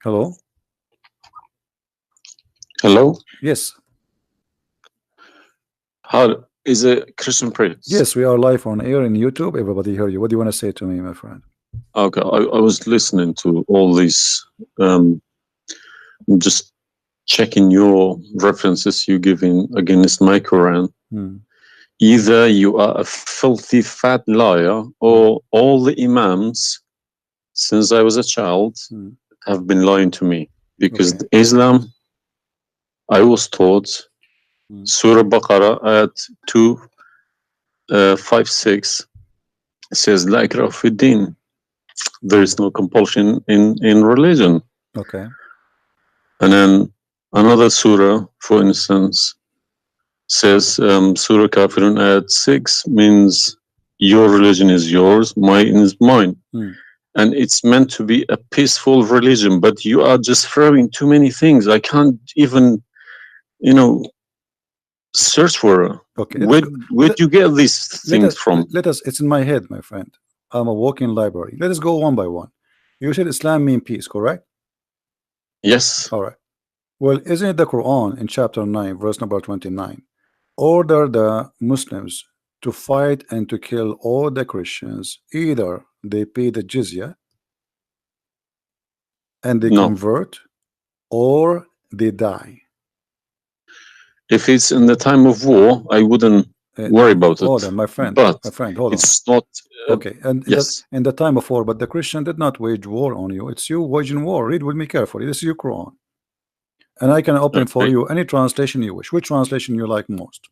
Hello? Hello? Yes. How is a Christian Prince? Yes, we are live on air in YouTube. Everybody hear you. What do you want to say to me, my friend? Okay, I was listening to all these, um, just checking your references you giving against my Quran. Hmm. Either you are a filthy fat liar, Hmm. or all the Imams since I was a child Hmm. have been lying to me. Because Okay. Islam, I was taught Hmm. Surah Baqarah at 256 says, La ikraha fi din. There Hmm. is no compulsion in religion. Okay. And then another surah, for instance, says Surah Kafirun ayat 6 means your religion is yours, mine is mine. Hmm. And it's meant to be a peaceful religion, but you are just throwing too many things. I can't even, you know, search for Okay. Let us where go. where do you get these Let things us from? let us. It's in my head, my friend. I'm a walking library. Let us go one by one. You said Islam mean peace, correct? Yes. All right. Well, isn't it the Quran in chapter 9, verse number 29, order the Muslims to fight and to kill all the Christians, either they pay the jizya and they No. convert, or they die. If it's in the time of war, I wouldn't worry about it. Hold on, my friend, But hold on. it's not. Uh, Okay, and yes. in the time of war, but the Christian did not wage war on you. It's you waging war. Read with me carefully. This is your Quran, and I can open for Okay. you any translation you wish. Which translation you like most?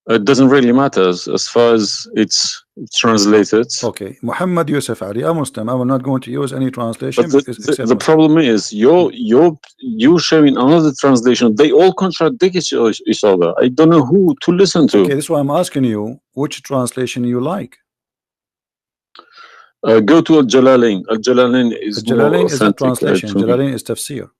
It doesn't really matter as far as it's translated. Okay, Muhammad Yusuf Ali, a Muslim. I will not going to use any But translation the, because the, except the Muslim. problem is you sharing another translation. They all contradict each other. I don't know who to listen Okay, to. this is why I'm asking you which translation you like. Go to Al Jalalain. Al Jalalain is more Jalalain is not authentic translation. to me. Jalalain is tafsir.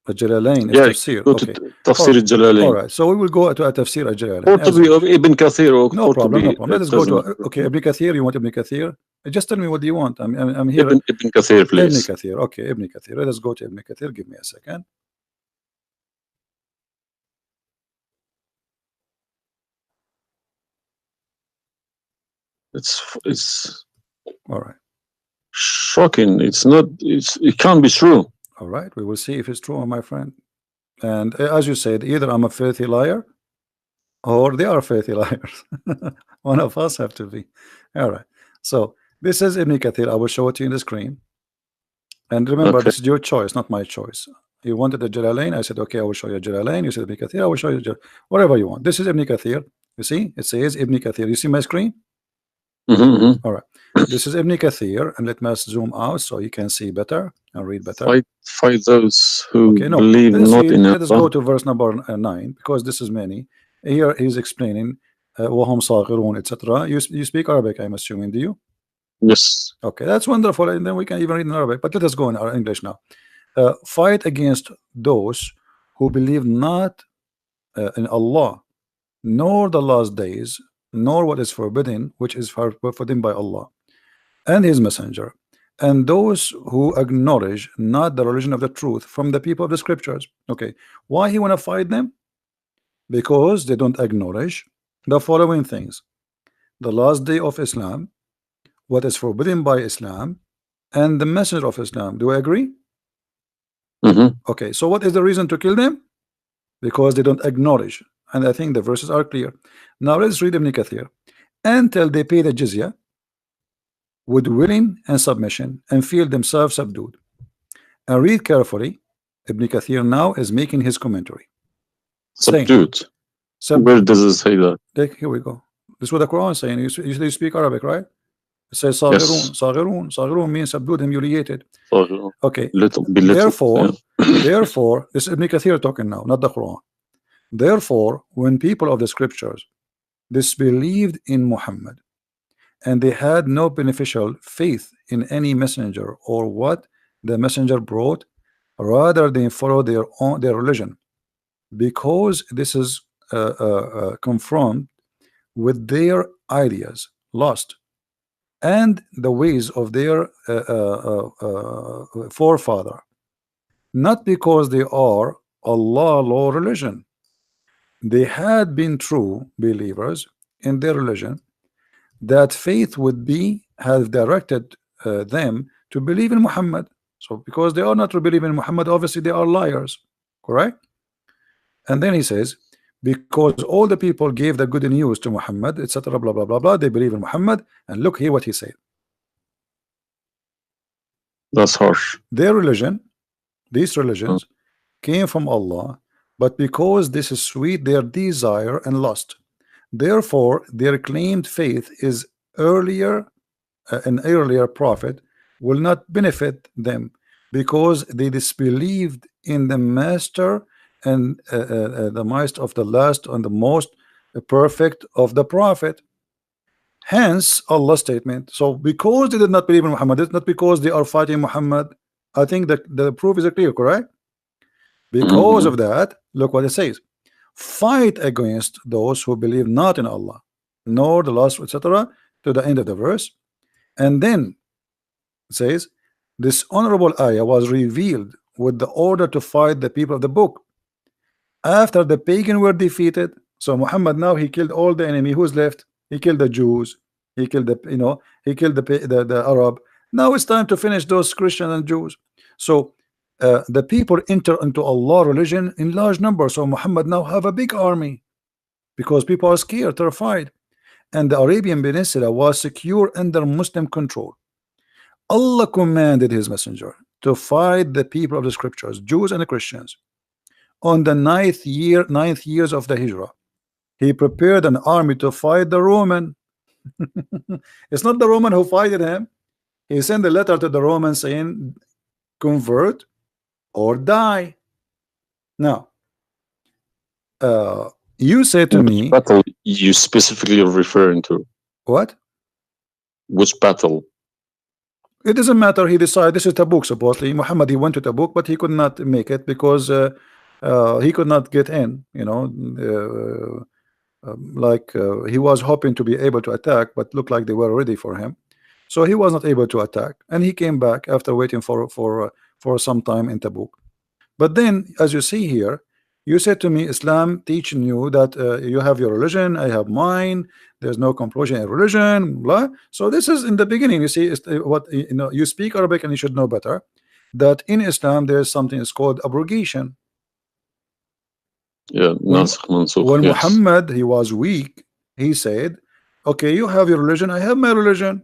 Jalalain is Yeah, tafsir. go to Okay. Tafsir All, Al all Jalalain. right. So we will go to a tafsir al Jalalain Or to as be of wish. Ibn Kathir, No or to problem. No be, problem. Let it us go doesn't to matter. okay. Ibn Kathir. You want Ibn Kathir? Just tell me what do you want. I'm here. Ibn Kathir, Ibn please. Kathir. Okay, Ibn Kathir. Let us go to Ibn Kathir. Give me a second. It's All right. shocking. It's not. It can't be true. All right. We will see if it's true, my friend. And as you said, either I'm a filthy liar or they are filthy liars. One of us have to be. All right. So this is Ibn Kathir. I will show it to you in the screen. And remember, Okay. this is your choice, not my choice. You wanted the Jalalain. I said, okay, I will show you Jalalain. You said Ibn Kathir. I will show you whatever you want. This is Ibn Kathir. You see, it says Ibn Kathir. You see my screen? Mm-hmm. All right. This is Ibn Kathir, and let me zoom out so you can see better and read better. Fight those who Okay, no, believe let us not read. in Let us go Allah. to verse number 9 because this is many. Here he's explaining وهم صاغرون, etc. You speak Arabic, I'm assuming, do you? Yes. Okay, that's wonderful, and then we can even read in Arabic. But let us go in our English now. Fight against those who believe not in Allah, nor the last days, nor what is forbidden, which is forbidden by Allah and His Messenger, and those who acknowledge not the religion of the truth from the people of the scriptures. Okay, why he want to fight them? Because they don't acknowledge the following things: the last day of Islam, what is forbidden by Islam, and the messenger of Islam. Do I agree? Mm-hmm. Okay, so what is the reason to kill them? Because they don't acknowledge, and I think the verses are clear. Now let's read Ibn Kathir. Until they pay the jizya with willing and submission and feel themselves subdued. And read carefully. Ibn Kathir now is making his commentary saying Subdued. Where subdued. does it say that? Like, here we go. This is what the Quran is saying. You speak Arabic, right? It says Yes. Saghirun. Saghirun means subdued, humiliated. So Okay. little, belittled. Yeah. Therefore, this is Ibn Kathir talking now, not the Quran. Therefore, when people of the scriptures disbelieved in Muhammad and they had no beneficial faith in any messenger or what the messenger brought, rather they follow their religion, because this is confirmed with their ideas lost, and the ways of their forefather, not because they are Allah law religion. They had been true believers in their religion, that faith would be have directed them to believe in Muhammad. So because they are not to believe in Muhammad, obviously they are liars, correct? And then he says, because all the people gave the good news to Muhammad, etc., blah blah blah blah, they believe in Muhammad. And look here what he said. That's harsh. Their religion, these religions, came from Allah, but because this is sweet, their desire and lust. Therefore, their claimed faith is earlier, an earlier prophet will not benefit them, because they disbelieved in the master and the master of the last and the most perfect of the prophet. Hence Allah's statement. So because they did not believe in Muhammad, it's not because they are fighting Muhammad. I think that the proof is clear, correct? Because of that, look what it says: fight against those who believe not in Allah, nor the last, etc., to the end of the verse. And then it says, this honorable ayah was revealed with the order to fight the people of the book after the pagan were defeated. So Muhammad now he killed all the enemy. Who's left? He killed the Jews. He killed the he killed the Arab. Now it's time to finish those Christians and Jews. So the people enter into Allah religion in large numbers. So Muhammad now have a big army because people are scared, terrified, and the Arabian Peninsula was secure under Muslim control. Allah commanded his messenger to fight the people of the scriptures, Jews and Christians. On the ninth years of the Hijrah, he prepared an army to fight the Roman. It's not the Roman who fighted him. He sent a letter to the Romans saying, convert or die. Now, you said to me, battle you specifically are referring to? What? Which battle? It doesn't matter. He decided this is Tabuk. Supposedly, Muhammad he went to Tabuk, but he could not make it because he could not get in. He was hoping to be able to attack, but looked like they were ready for him, so he was not able to attack, and he came back after waiting for some time in Tabuk. But then, as you see here, you said to me, Islam teaching you that you have your religion, I have mine. There's no compulsion in religion, blah. So this is in the beginning. You see, what you speak Arabic and you should know better that in Islam there is something is called abrogation. Yeah, when yes. Muhammad he was weak, he said, okay, you have your religion, I have my religion,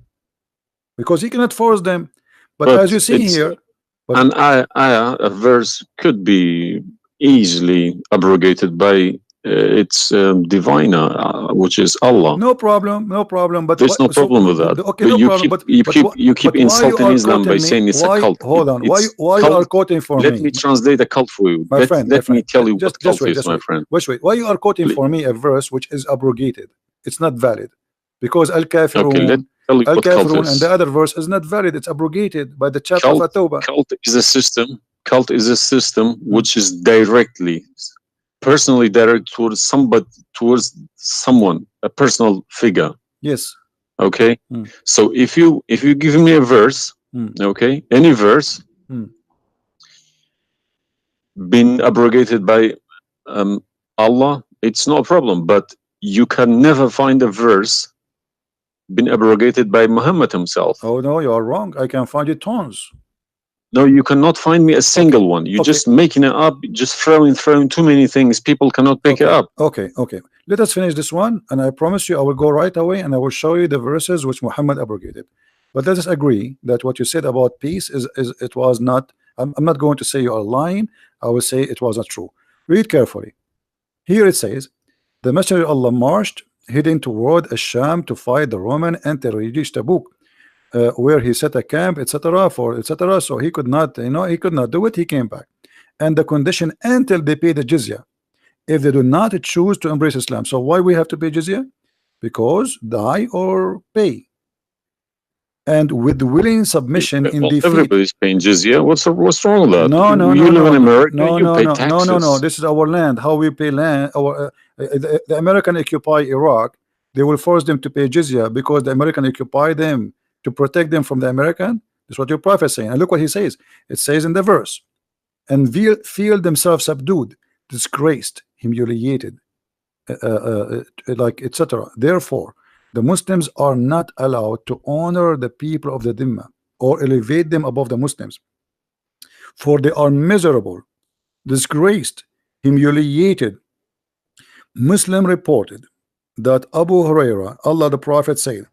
because he cannot force them. But as you see here, an ayah, a verse could be easily abrogated by its diviner, which is Allah. No problem, no problem. But there's no problem with that. Okay, no problem. You keep insulting Islam by saying it's a cult. Hold on. Why you are quoting for me? Let me translate a cult for you. Let me tell you what cult is, my friend. Wait. Why you are quoting for me a verse which is abrogated? It's not valid because Al-Kafirun, Al-Kafirun and the other verse is not valid. It's abrogated by the chapter of At-Tawbah. Cult is a system. Cult is a system which is personally directed towards someone, a personal figure. Yes. Okay. So if you give me a verse, okay, any verse been abrogated by Allah, it's no problem. But you can never find a verse been abrogated by Muhammad himself. Oh no, you are wrong. I can find it tons. No, you cannot find me a single one. You're just making it up, just throwing too many things. People cannot pick it up. Okay. Let us finish this one, and I promise you I will go right away and I will show you the verses which Muhammad abrogated. But let us agree that what you said about peace is it was not. I'm not going to say you are lying. I will say it was not true. Read carefully. Here it says, the Messenger of Allah marched heading toward Asham to fight the Roman and to reach Tabuk. Where he set a camp, etc. So he could not, he could not do it. He came back, and the condition until they pay the jizya. If they do not choose to embrace Islam, so why we have to pay jizya? Because die or pay. And with willing submission in defeat. Everybody's paying jizya. What's wrong with that? No. You live in America. No. Pay taxes. No. This is our land. How we pay land? The American occupy Iraq. They will force them to pay jizya because the American occupy them. to protect them from the American? That's what your prophet is saying. And look what he says. It says in the verse, and feel themselves subdued, disgraced, humiliated, like etc. Therefore, the Muslims are not allowed to honor the people of the Dhimma or elevate them above the Muslims, for they are miserable, disgraced, humiliated. Muslim reported that Abu Huraira, Allah the Prophet said,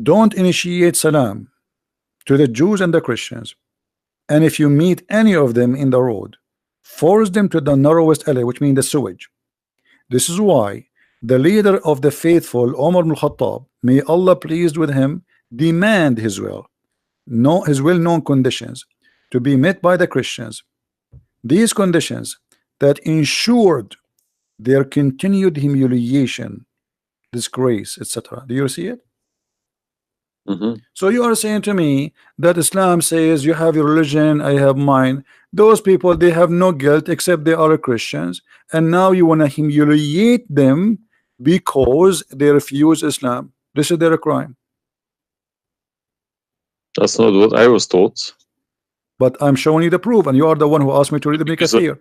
don't initiate salam to the Jews and the Christians, and if you meet any of them in the road, force them to the narrowest alley, which means the sewage. This is why the leader of the faithful, Umar ibn Khattab, may Allah pleased with him, demand his well-known conditions to be met by the Christians. These conditions that ensured their continued humiliation, disgrace, etc. Do you see it? So you are saying to me that Islam says you have your religion, I have mine. Those people, they have no guilt except they are Christians, and now you want to humiliate them because they refuse Islam. This is their crime. That's not what I was taught. But I'm showing you the proof, and you are the one who asked me to read Ibn Kathir.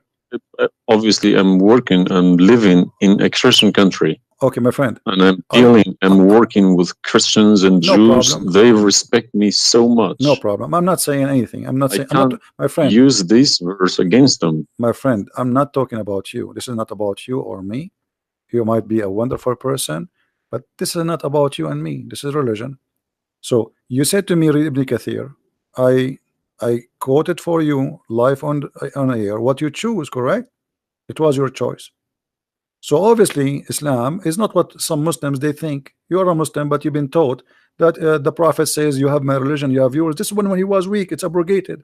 Obviously, I'm working and living in a Christian country. Okay, my friend. And I'm working with Christians and Jews. Problem. They respect me so much. No problem. I'm not saying anything. I'm not saying. My friend. Use this verse against them. My friend, I'm not talking about you. This is not about you or me. You might be a wonderful person, but this is not about you and me. This is religion. So you said to me, read Ibn Kathir. I quoted for you live on air what you choose, correct? It was your choice. So obviously Islam is not what some Muslims they think. You are a Muslim, but you've been taught that the Prophet says you have my religion, you have yours. This is when he was weak, it's abrogated.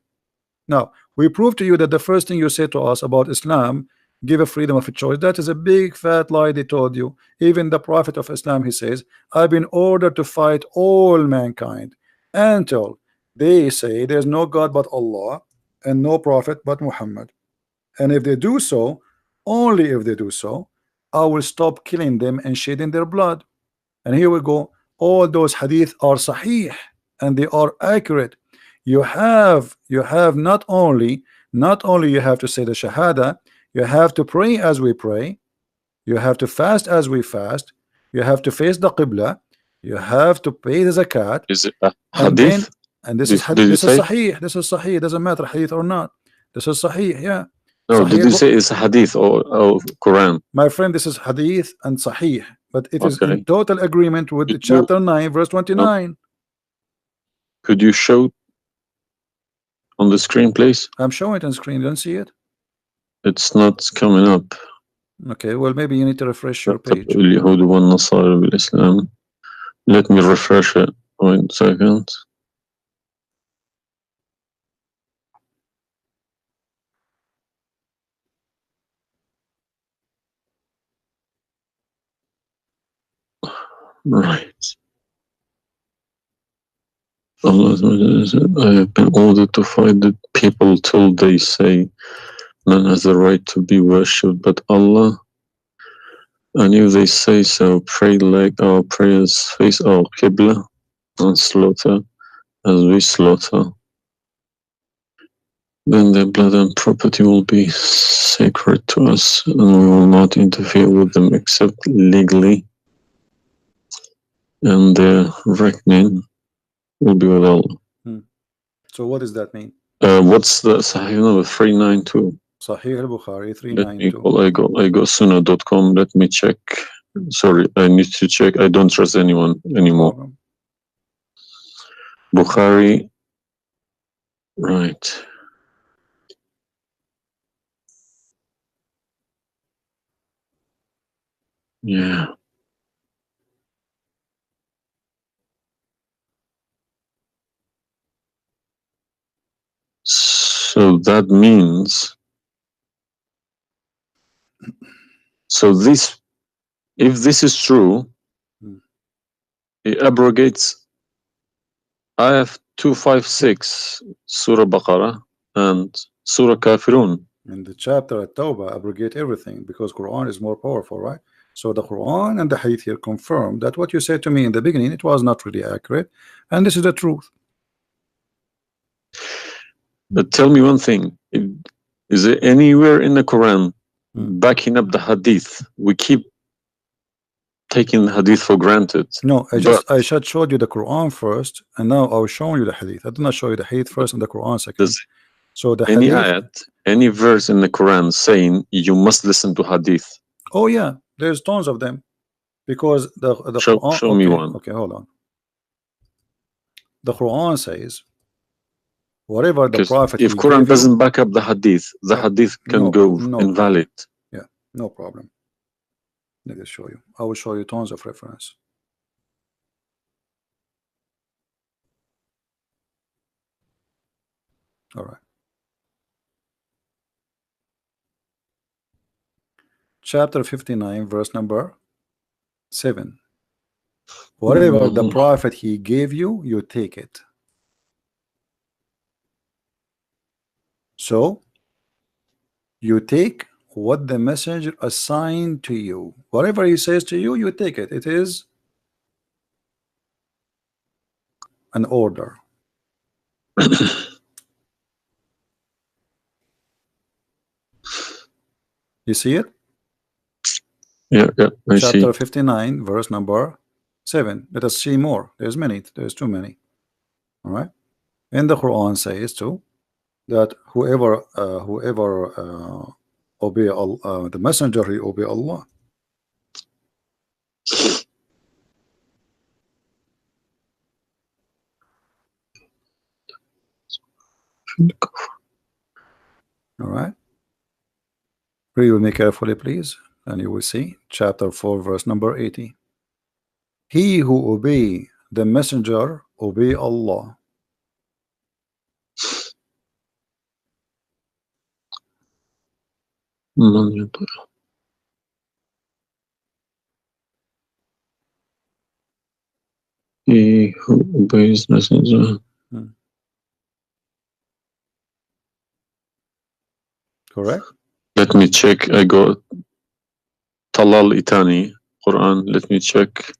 Now we prove to you that the first thing you say to us about Islam, give a freedom of choice, that is a big fat lie they told you. Even the Prophet of Islam, he says, I've been ordered to fight all mankind until they say there's no God but Allah and no prophet but Muhammad. And if they do so, only if they do so, I will stop killing them and shedding their blood. And here we go. All those hadith are sahih and they are accurate. You have not only you have to say the shahada, you have to pray as we pray, you have to fast as we fast, you have to face the qibla, you have to pay the zakat. Is it a hadith? And this is sahih. This is sahih. It doesn't matter hadith or not. This is sahih. Yeah. No, Sahih. did you say it's hadith or Quran? My friend, this is hadith and sahih, but it is in total agreement with chapter 9 verse 29. Could you show on the screen, please? I'm showing it on screen. You don't see it? It's not coming up. Okay, well maybe you need to refresh your page. Let me refresh it. 1 second. Right. Allah said, I have been ordered to fight the people till they say none has the right to be worshipped but Allah. And if they say so, pray like our prayers, face our Qibla, and slaughter as we slaughter. Then their blood and property will be sacred to us, and we will not interfere with them except legally. And their reckoning will be with Allah. So what does that mean? What's the Sahih number? 392. Sahih al-Bukhari 392. I go sunnah.com. Let me check. Sorry, I need to check. I don't trust anyone anymore. Bukhari. Right. Yeah. So that means, if this is true, it abrogates Ayah 256, Surah Baqarah, and Surah Kafirun. And the chapter at Tawbah abrogate everything because Quran is more powerful, right? So the Quran and the Hadith here confirm that what you said to me in the beginning, it was not really accurate, and this is the truth. But tell me one thing: is there anywhere in the Quran backing up the Hadith? We keep taking the Hadith for granted. No, I should showed you the Quran first, and now I was showing you the Hadith. I did not show you the Hadith first and the Quran second. So the any Hadith, ayat, any verse in the Quran saying you must listen to Hadith? Oh yeah, there's tons of them, because the Quran. Show me one. Okay, hold on. The Quran says, whatever the Prophet. If Quran doesn't back up the Hadith, the Hadith can go invalid. Yeah, no problem. Let me show you. I will show you tons of reference. All right. Chapter 59, verse number 7. Whatever the Prophet he gave you, you take it. So you take what the messenger assigned to you. Whatever he says to you, you take it. It is an order. You see it? Yeah, I see. Chapter 59, verse number 7. Let us see more. There's many. There's too many. All right. And the Quran says too that whoever obey Allah, the messenger, he obey Allah. All right. Read with me carefully, please, and you will see chapter 4, verse number 80. He who obey the messenger obey Allah. He who obeys messenger. Correct. Let me check. I got Talal Itani Quran. Let me check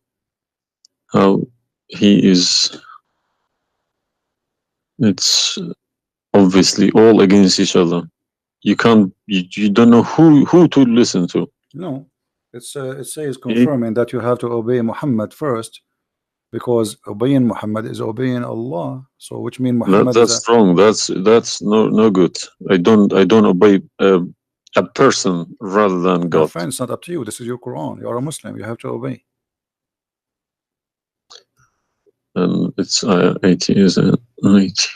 how he is. It's obviously all against each other. You can't. You don't know who to listen to. No, it says confirming that you have to obey Muhammad first, because obeying Muhammad is obeying Allah. So which means Muhammad that's wrong. That's no good. I don't obey a person rather than God. My friend, it's not up to you. This is your Quran. You are a Muslim. You have to obey. And it's 80, isn't it? 80.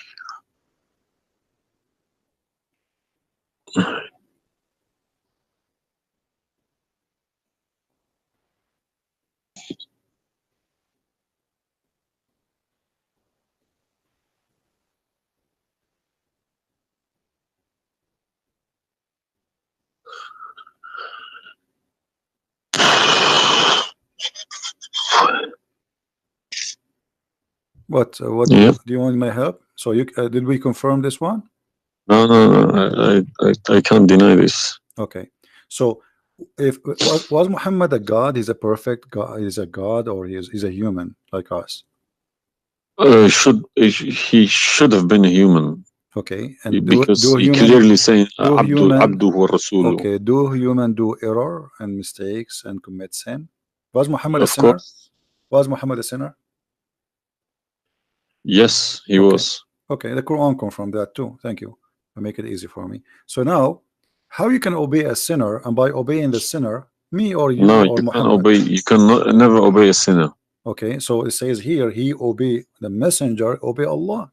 What do you want my help? So you did we confirm this one? No. I can't deny this. Okay. So if was Muhammad a god? He's a perfect god. He's a god, or he's a human like us? He should have been a human. Okay, and because he clearly saying Abduhu Rasuluhu. Okay, do human do error and mistakes and commit sin? Was Muhammad a Of sinner? course. Was Muhammad a sinner? Yes, he was. Okay, the Quran confirmed that too. Thank you. Make it easy for me. So now, how you can obey a sinner, and by obeying the sinner, me or you no, or you Muhammad? Can obey. You can never obey a sinner. Okay, so it says here, he obey the messenger, obey Allah.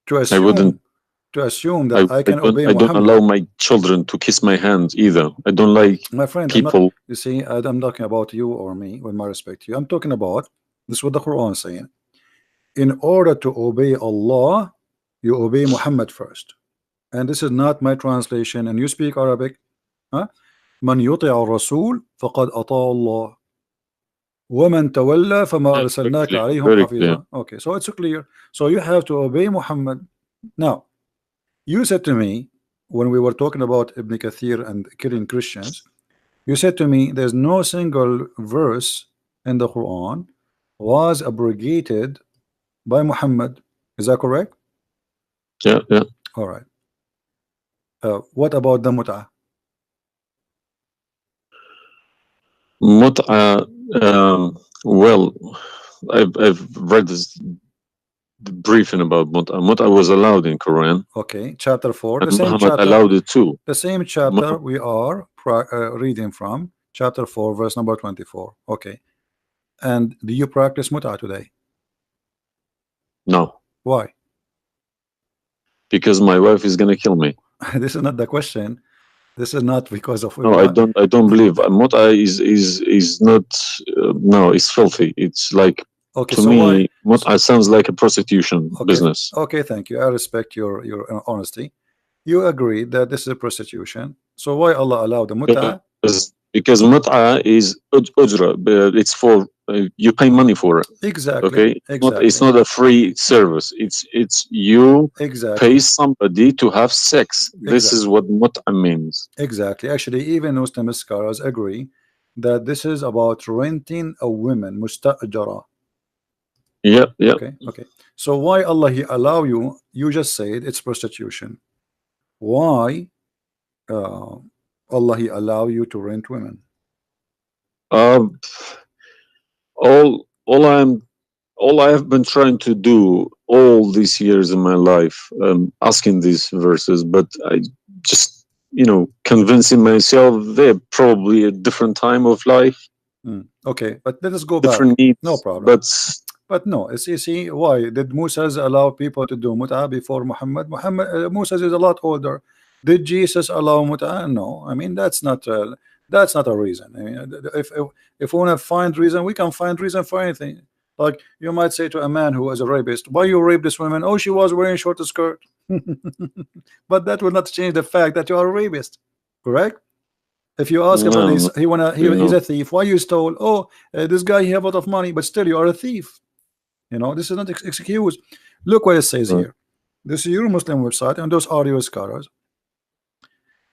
To assume that I can obey Muhammad. I don't allow my children to kiss my hands either. I don't like my friend, people. You see, I'm talking about you or me, with my respect to you. I'm talking about this is what the Quran is saying. In order to obey Allah, you obey Muhammad first. And this is not my translation, and you speak Arabic. Huh? Man yuti'a ar-rasul faqad ata'a Allah. وَمَنْ تَوَلَّى فَمَا أَرْسَلْنَاكَ عَلَيْهِمْ حَفِيظًا. Okay, so it's clear. So you have to obey Muhammad. Now, you said to me when we were talking about Ibn Kathir and killing Christians, you said to me there's no single verse in the Quran was abrogated by Muhammad. Is that correct? Yeah, yeah. All right. What about the mut'ah? Mut'a, well, I've read this briefing about Mut'a. Mut'a was allowed in Quran, Okay, chapter 4, the and same Muhammad chapter, allowed it too. the same chapter we are reading from, chapter 4, verse number 24. Okay, and do you practice mut'ah today? No, Why? because my wife is gonna kill me. This is not the question. This is not because of No, I don't believe Mut'a is not. No, it's filthy. It's like, Okay, to so why? me, Mut'a sounds like a prostitution Okay, business. okay, thank you. I respect your honesty. You agree that this is prostitution. So why Allah allowed the mut'ah? Because Mut'a is ujra. It's for you pay money for it. Exactly. Okay, Exactly. it's not a free service. It's you Exactly. pay somebody to have sex. This is what Mut'a means. Exactly. Actually, even Muslim scholars agree that this is about renting a woman, musta'jara. Yeah, yeah. Okay, okay. So why Allah He allow you? You just said it's prostitution. Why Allah He allow you to rent women? Um, all I have been trying to do all these years in my life, asking these verses, but I just, convincing myself they're probably a different time of life, Okay, but let us go back. different needs. No problem. But no, you see, why did Moses allow people to do mut'ah before Muhammad? Moses is a lot older. Did Jesus allow mut'ah? No. I mean, that's not a reason. I mean, if we want to find reason, we can find reason for anything. Like you might say to a man who is a rapist, why you rape this woman? Oh, she was wearing short skirt. But that will not change the fact that you are a rapist, correct? If you ask about he's a thief, why you stole? Oh, this guy he have a lot of money, but still you are a thief. This is not excuse. Look what it says here. This is your Muslim website, and those are your scholars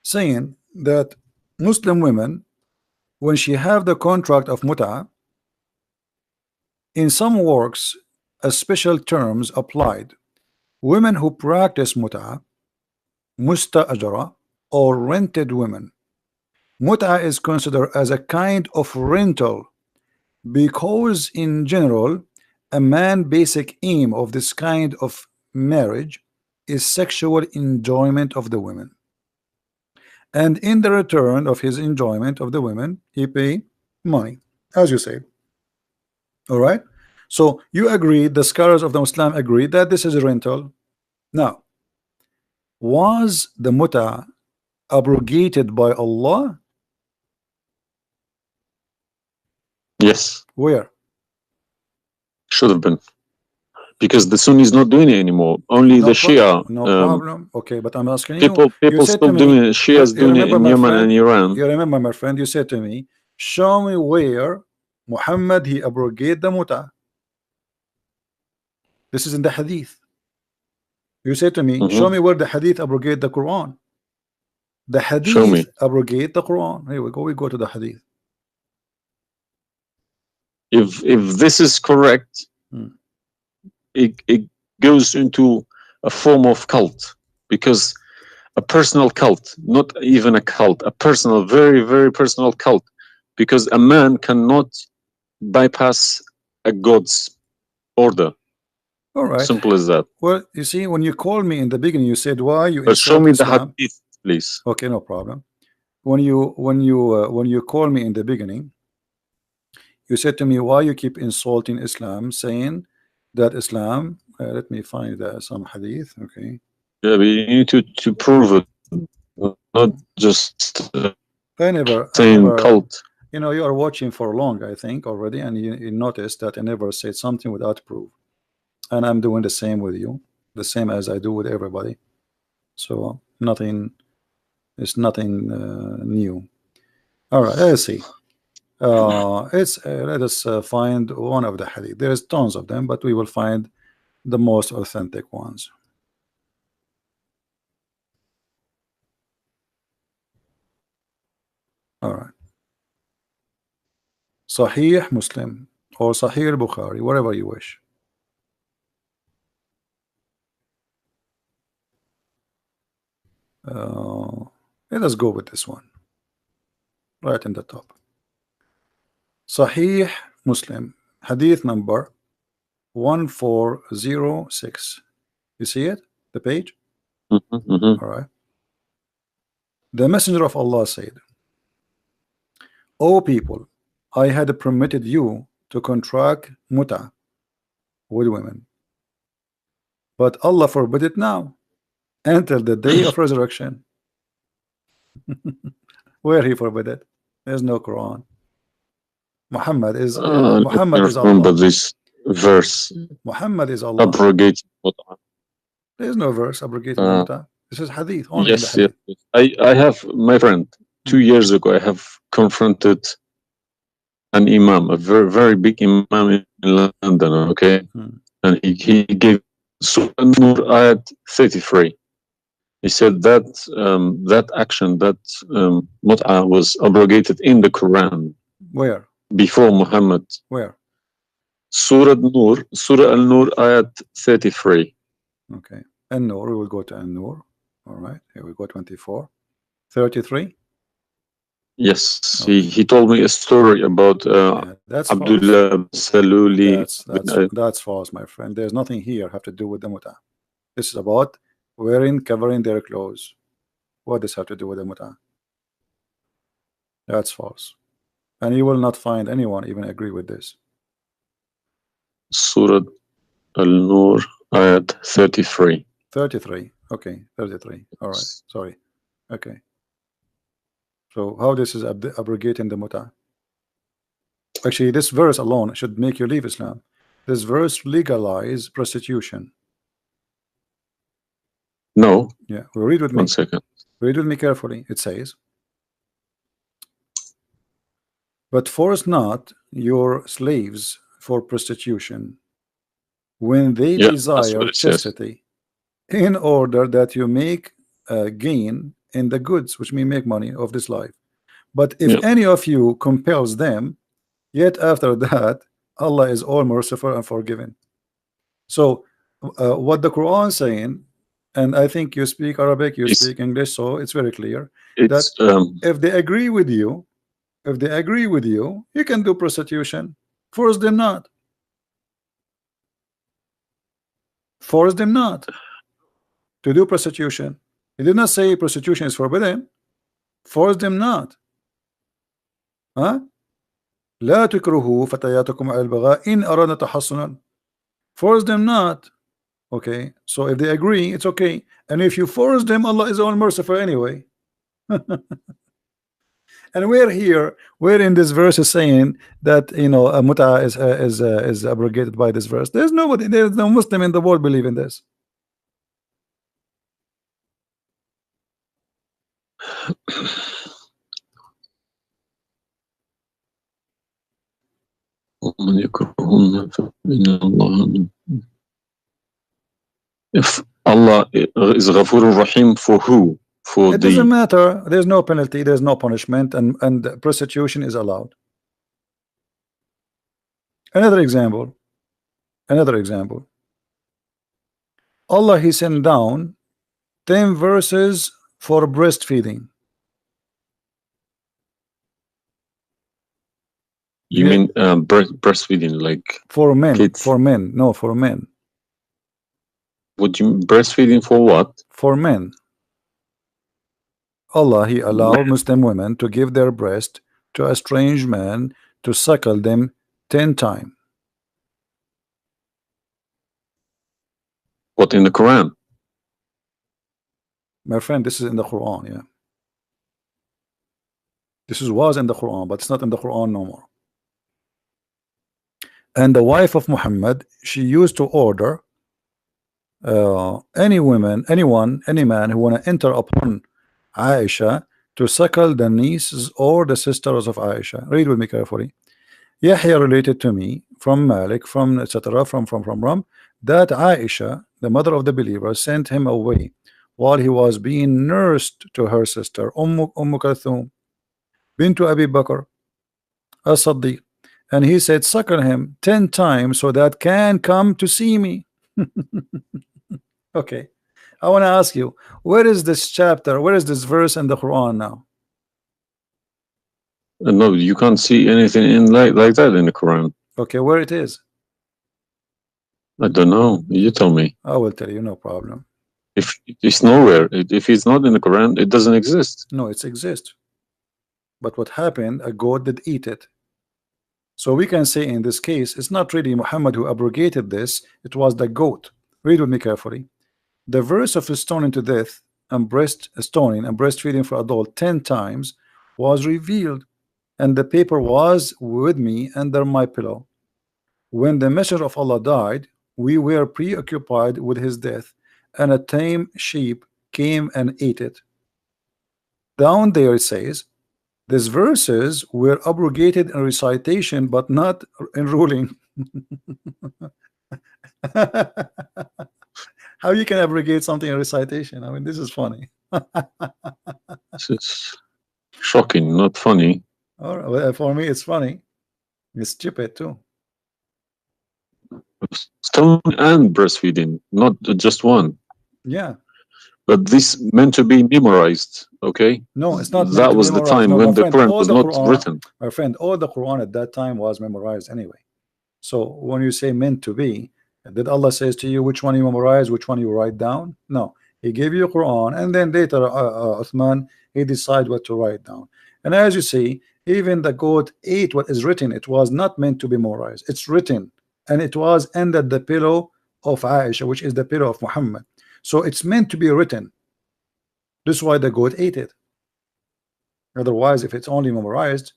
saying that Muslim women, when she have the contract of mut'ah, in some works, a special terms applied. Women who practice mut'ah, musta'ajara, or rented women. Mut'ah is considered as a kind of rental because in general a man's basic aim of this kind of marriage is sexual enjoyment of the women, and in the return of his enjoyment of the women he pay money, as you say. All right, so you agree, the scholars of the Muslim agree that this is a rental. Now, was the mut'ah abrogated by Allah? yes, Where? should have been, because the Sunni is not doing it anymore. Only the Shia. No problem. Okay, but I'm asking people you said still to me, doing it. Shia is doing it in Yemen and Iran. You remember, my friend, you said to me, show me where Muhammad he abrogated the mut'ah. This is in the hadith. You said to me, show me where the hadith abrogate the Quran. The hadith abrogate the Quran. Here we go to the hadith. If this is correct, it goes into a form of cult, because a personal cult, not even a cult, a personal, very, very personal cult, because a man cannot bypass a God's order. All right, simple as that. Well, you see, when you called me in the beginning, you said why you. But show me the hadith, please. Okay, no problem. When you call me in the beginning, you said to me, why you keep insulting Islam, saying that Islam. Let me find some hadith. Okay. Yeah, but you need to prove it, not just saying cult. You are watching for long, I think, already, and you noticed that I never said something without proof. And I'm doing the same with you, the same as I do with everybody. So it's nothing new. All right, let's see. Let us find one of the hadith. There's tons of them, but we will find the most authentic ones. All right. Sahih Muslim or Sahih Bukhari, whatever you wish. Let us go with this one right in the top. Sahih Muslim, hadith number 1406. You see it? The page? All right. The Messenger of Allah said, O people, I had permitted you to contract muta with women, but Allah forbid it now until the day of resurrection. Where he forbid it? There's no Quran. Muhammad is remember Allah. this verse. Muhammad is Allah. Abrogated. There is no verse abrogating the muta. This is hadith only. Yes, in the hadith. yes. I have, my friend, 2 years ago, I have confronted an imam, a very, very big imam in London, okay? And he gave Surah Nur ayat 33. He said that that action, that mut'ah was abrogated in the Quran. Where? Before Muhammad. Where? Surah Nur, Surah Al-Nur ayat 33. Okay. An-Nur, we will go to An-Nur. All right, here we go 24. 33? Yes, okay. he told me a story about that's Abdullah Saluli. That's false, my friend. There's nothing here have to do with the muta. This is about covering their clothes. What does have to do with the muta? That's false. And you will not find anyone even agree with this. Surah Al-Nur ayat 33. 33. Okay, 33. All right. Sorry. Okay. So how this is abrogating the muta? Actually, this verse alone should make you leave Islam. This verse legalize prostitution. No. Yeah. Read with me. 1 second. Read with me carefully. It says, but force not your slaves for prostitution when they desire chastity, in order that you make gain in the goods, which mean make money of this life. But if any of you compels them, yet after that Allah is all merciful and forgiving. So what the Quran is saying, and I think you speak Arabic, you speak English, so it's very clear that if they agree with you, you can do prostitution. Force them not. Force them not to do prostitution. He did not say prostitution is forbidden. Force them not. Huh? لا تكرهوا فتياتكم على البغاء إن أردنا تحصنا. Force them not. Okay, so if they agree, it's okay. And if you force them, Allah is all merciful anyway. And we're in this verse is saying that, you know, a muta is abrogated by this verse. There's no Muslim in the world believe in this. If Allah is Ghafurur Rahim, for who? For it doesn't matter. There's no penalty, there's no punishment, and prostitution is allowed. Another example. Allah, he sent down 10 verses for breastfeeding. You mean breastfeeding, like for men? Kids. For men, no, for men. Would you breastfeeding for what? For men. Allah, he allowed Muslim women to give their breast to a strange man to suckle them 10 times. What, in the Quran? My friend, this is in the Quran, yeah. This was in the Quran, but it's not in the Quran no more. And the wife of Muhammad, she used to order any man who want to enter upon Aisha to suckle the nieces or the sisters of Aisha. Read with me carefully. Yahya related to me from Malik, from etc. from that Aisha, the mother of the believer, sent him away while he was being nursed to her sister Kulthum, Bintu Abi Bakr as-Siddiq, and he said, suckle him 10 times so that can come to see me. Okay, I want to ask you, where is this chapter, where is this verse in the Quran now? No, you can't see anything in like that in the Quran. Okay, where it is? I don't know. You tell me. I will tell you, no problem. If it's nowhere, if it's not in the Quran, it doesn't exist. No, it exists. But what happened, a goat did eat it. So we can say in this case, it's not really Muhammad who abrogated this, it was the goat. Read with me carefully. The verse of stoning to death and stoning and breastfeeding for adult 10 times was revealed, and the paper was with me under my pillow. When the messenger of Allah died, we were preoccupied with his death, and a tame sheep came and ate it. Down there it says, these verses were abrogated in recitation but not in ruling. How you can abrogate something in recitation? I mean, this is funny. This is shocking, not funny. All right, well, for me it's funny. It's stupid too. Stoning and breastfeeding, not just one. Yeah. But this meant to be memorized, okay? No, it's not meant That to was be the memorized. time No, when my the friend, Quran all was the not Quran, written. my friend, all the Quran at that time was memorized anyway. So when you say meant to be, did Allah says to you which one you memorize, which one you write down? No, He gave you Quran, and then later Uthman, he decided what to write down. And as you see, even the goat ate what is written. It was not meant to be memorized. It's written, and it was under the pillow of Aisha, which is the pillow of Muhammad. So it's meant to be written. This is why the goat ate it. Otherwise, if it's only memorized,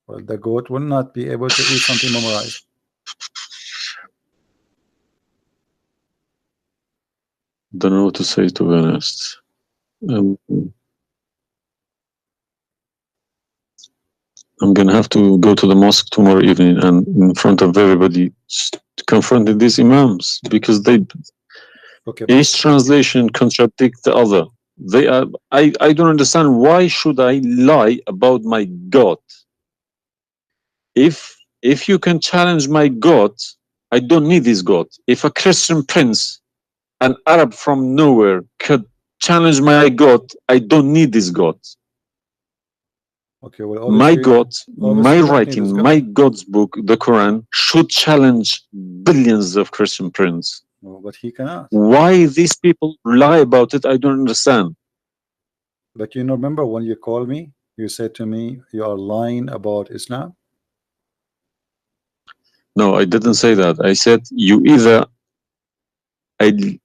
well, the goat will not be able to eat something memorized. Don't know what to say, to be honest. I'm gonna have to go to the mosque tomorrow evening and in front of everybody confront these imams, because they each translation contradicts the other. They are. I don't understand, why should I lie about my God? If you can challenge my God, I don't need this God. If a Christian prince, an Arab from nowhere, could challenge my God, I don't need this God. Okay, well, my God, my writing, my God's book, the Quran, should challenge billions of Christian princes. No, but he cannot. Why these people lie about it, I don't understand. But you know, remember when you called me, you said to me, you are lying about Islam? No, I didn't say that. I said you either a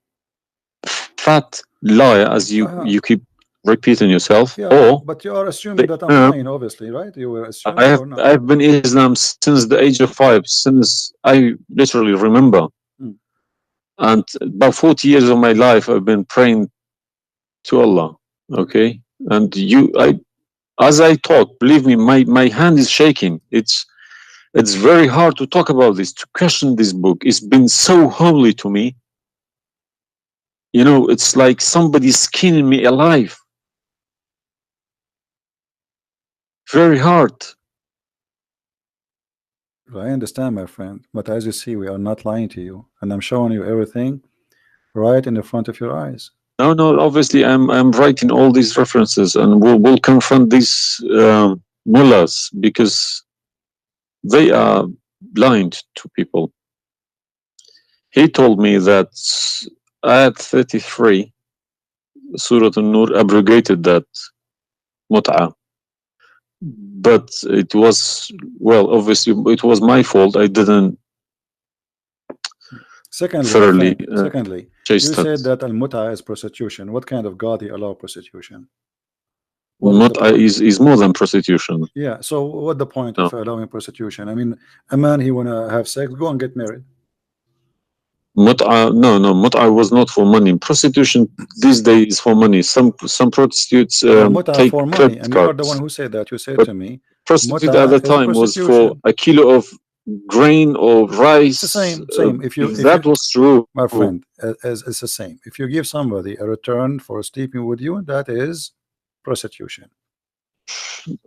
fat liar, as you keep repeating yourself, or but you are assuming that I'm lying, obviously, right? You were assuming or not? I've been in Islam since the age of 5, since I literally remember. And about 40 years of my life, I've been praying to Allah. Okay, and as I talk, believe me, my hand is shaking. It's very hard to talk about this, to question this book. It's been so holy to me. You know, it's like somebody's skinning me alive. Very hard. I understand, my friend, but as you see, we are not lying to you, and I'm showing you everything right in the front of your eyes. No, obviously I'm writing all these references, and we'll confront these mullahs, because they are blind to people. He told me that Ayat 33, Surah An-Nur, abrogated that mut'ah. But it was, well, obviously it was my fault. I didn't thoroughly Secondly, you said that al-mut'ah is prostitution. What kind of God he allow prostitution? Mut'ah is more than prostitution. Yeah, so what the point of allowing prostitution? I mean, a man, he wanna have sex, go and get married. Mut'ah, no, mut'ah was not for money. Prostitution these days is for money. Some prostitutes take for money, and you are the one who said that. You said to me, prostitute at the time was for a kilo of grain or rice. It's the same. If that was true, my friend, it's the same. If you give somebody a return for sleeping with you, that is prostitution.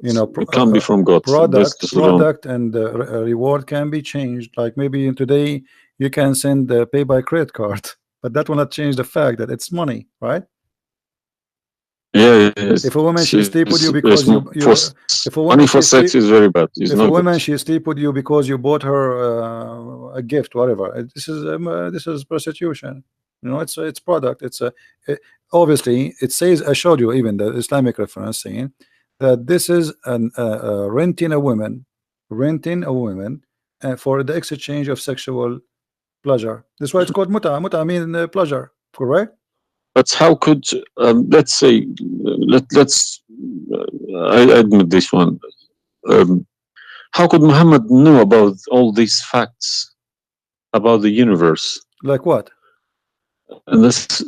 You know, It can't be from God. This is wrong. product and reward can be changed. Like maybe in today you can send pay by credit card, but that will not change the fact that it's money, right? Yeah, yes. If a woman she sleep with you It's because you if a woman money for she sleep sex is very bad. It's if a not woman good. she sleep with you because you bought her a gift, whatever, this is prostitution. You know, it's product. It's a obviously it says, I showed you even the Islamic reference saying that this is an renting a woman for the exchange of sexual pleasure. That's why it's called muta. Muta mean pleasure, correct? But how could let's say let's I admit this one. Um, how could Muhammad know about all these facts about the universe? Like what? And this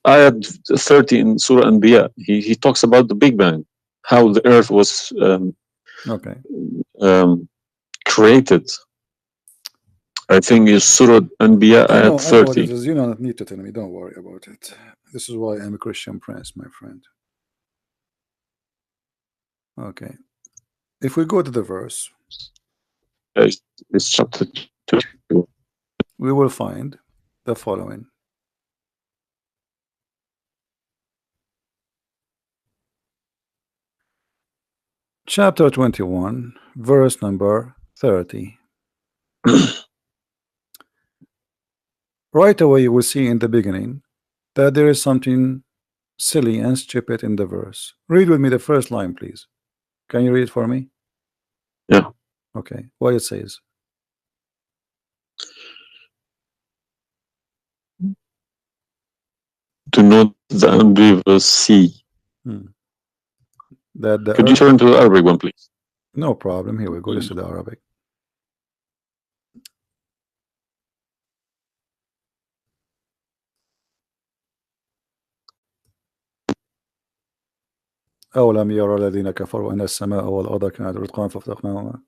ayat 30 in Surah Anbiya, he talks about the Big Bang, how the Earth was Okay. um, created. I think it's Surah Anbiya I ayat know what it 30. is. You don't need to tell me. Don't worry about it. This is why I'm a Christian prince, my friend. Okay. If we go to the verse, It's chapter 2. we will find the following. Chapter 21, verse number 30. Right away you will see in the beginning that there is something silly and stupid in the verse. Read with me the first line, please. Can you read it for me? Yeah. Okay. What it says. Do not the unbelievers see. That the Could you turn to the Arabic one, please? No problem. Here we go. This is the Arabic. أولم يرى الذين كفروا أن السماء والأرض كانت رتقا ففتقناهما.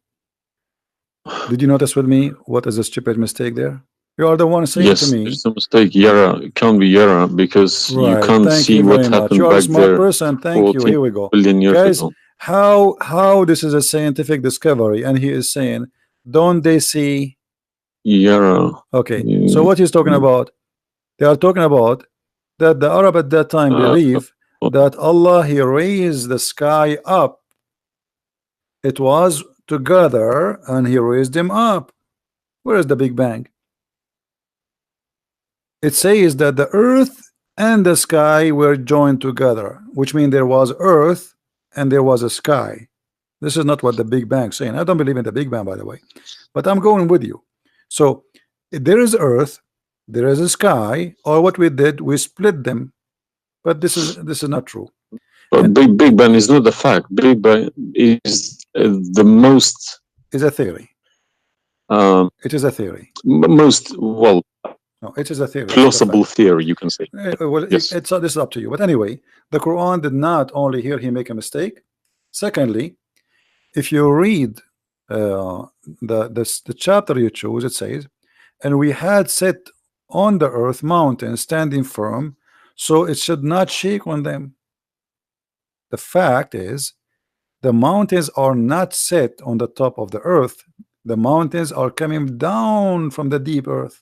Did you notice with me what is the stupid mistake there? You are the one saying Yes, to me. there's a mistake. Yara, it can't be Yara because you Right. can't Thank see you what very much. happened You are a back smart there person. Thank you. 14 Here we go. billion years Guys, ago. how this is a scientific discovery, and he is saying, don't they see? Yara. Okay. So what he's talking about? They are talking about that the Arab at that time believe that Allah he raised the sky up. It was together and he raised them up. Where is the Big Bang? It says that the earth and the sky were joined together, which means there was earth and there was a sky. This is not what the Big Bang saying. I don't believe in the Big Bang, by the way, but I'm going with you. So there is earth, there is a sky, or what we did, we split them. But this is not true. But Big Bang is not the fact. Big Bang is the most. Is a theory. It is a theory. Most well. No, it is a theory. Plausible theory, you can say. Well, yes. This is up to you. But anyway, the Quran did not only here he make a mistake. Secondly, if you read the chapter you choose, it says, and we had set on the earth mountains standing firm, so it should not shake on them. The fact is, the mountains are not set on the top of the earth. The mountains are coming down from the deep earth.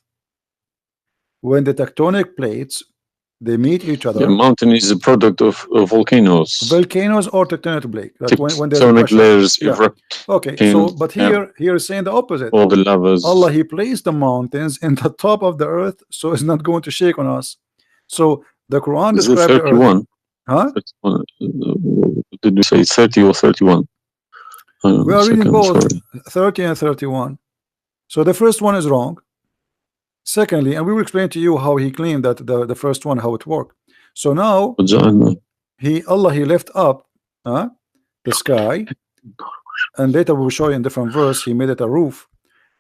When the tectonic plates they meet each other. The mountain is a product of volcanoes. Volcanoes or tectonic plate. Like when there's tectonic layers. Yeah. Okay, so but here is saying the opposite. All the lavas. Allah he placed the mountains in the top of the earth, so it's not going to shake on us. So the Quran describes 31. The earth. Huh? 31. Did we say 30 or 31? We are reading both 30 and 31. So the first one is wrong. Secondly, and we will explain to you how he claimed that the first one, how it worked. So now Allah he left up the sky, and later we will show you in different verse he made it a roof.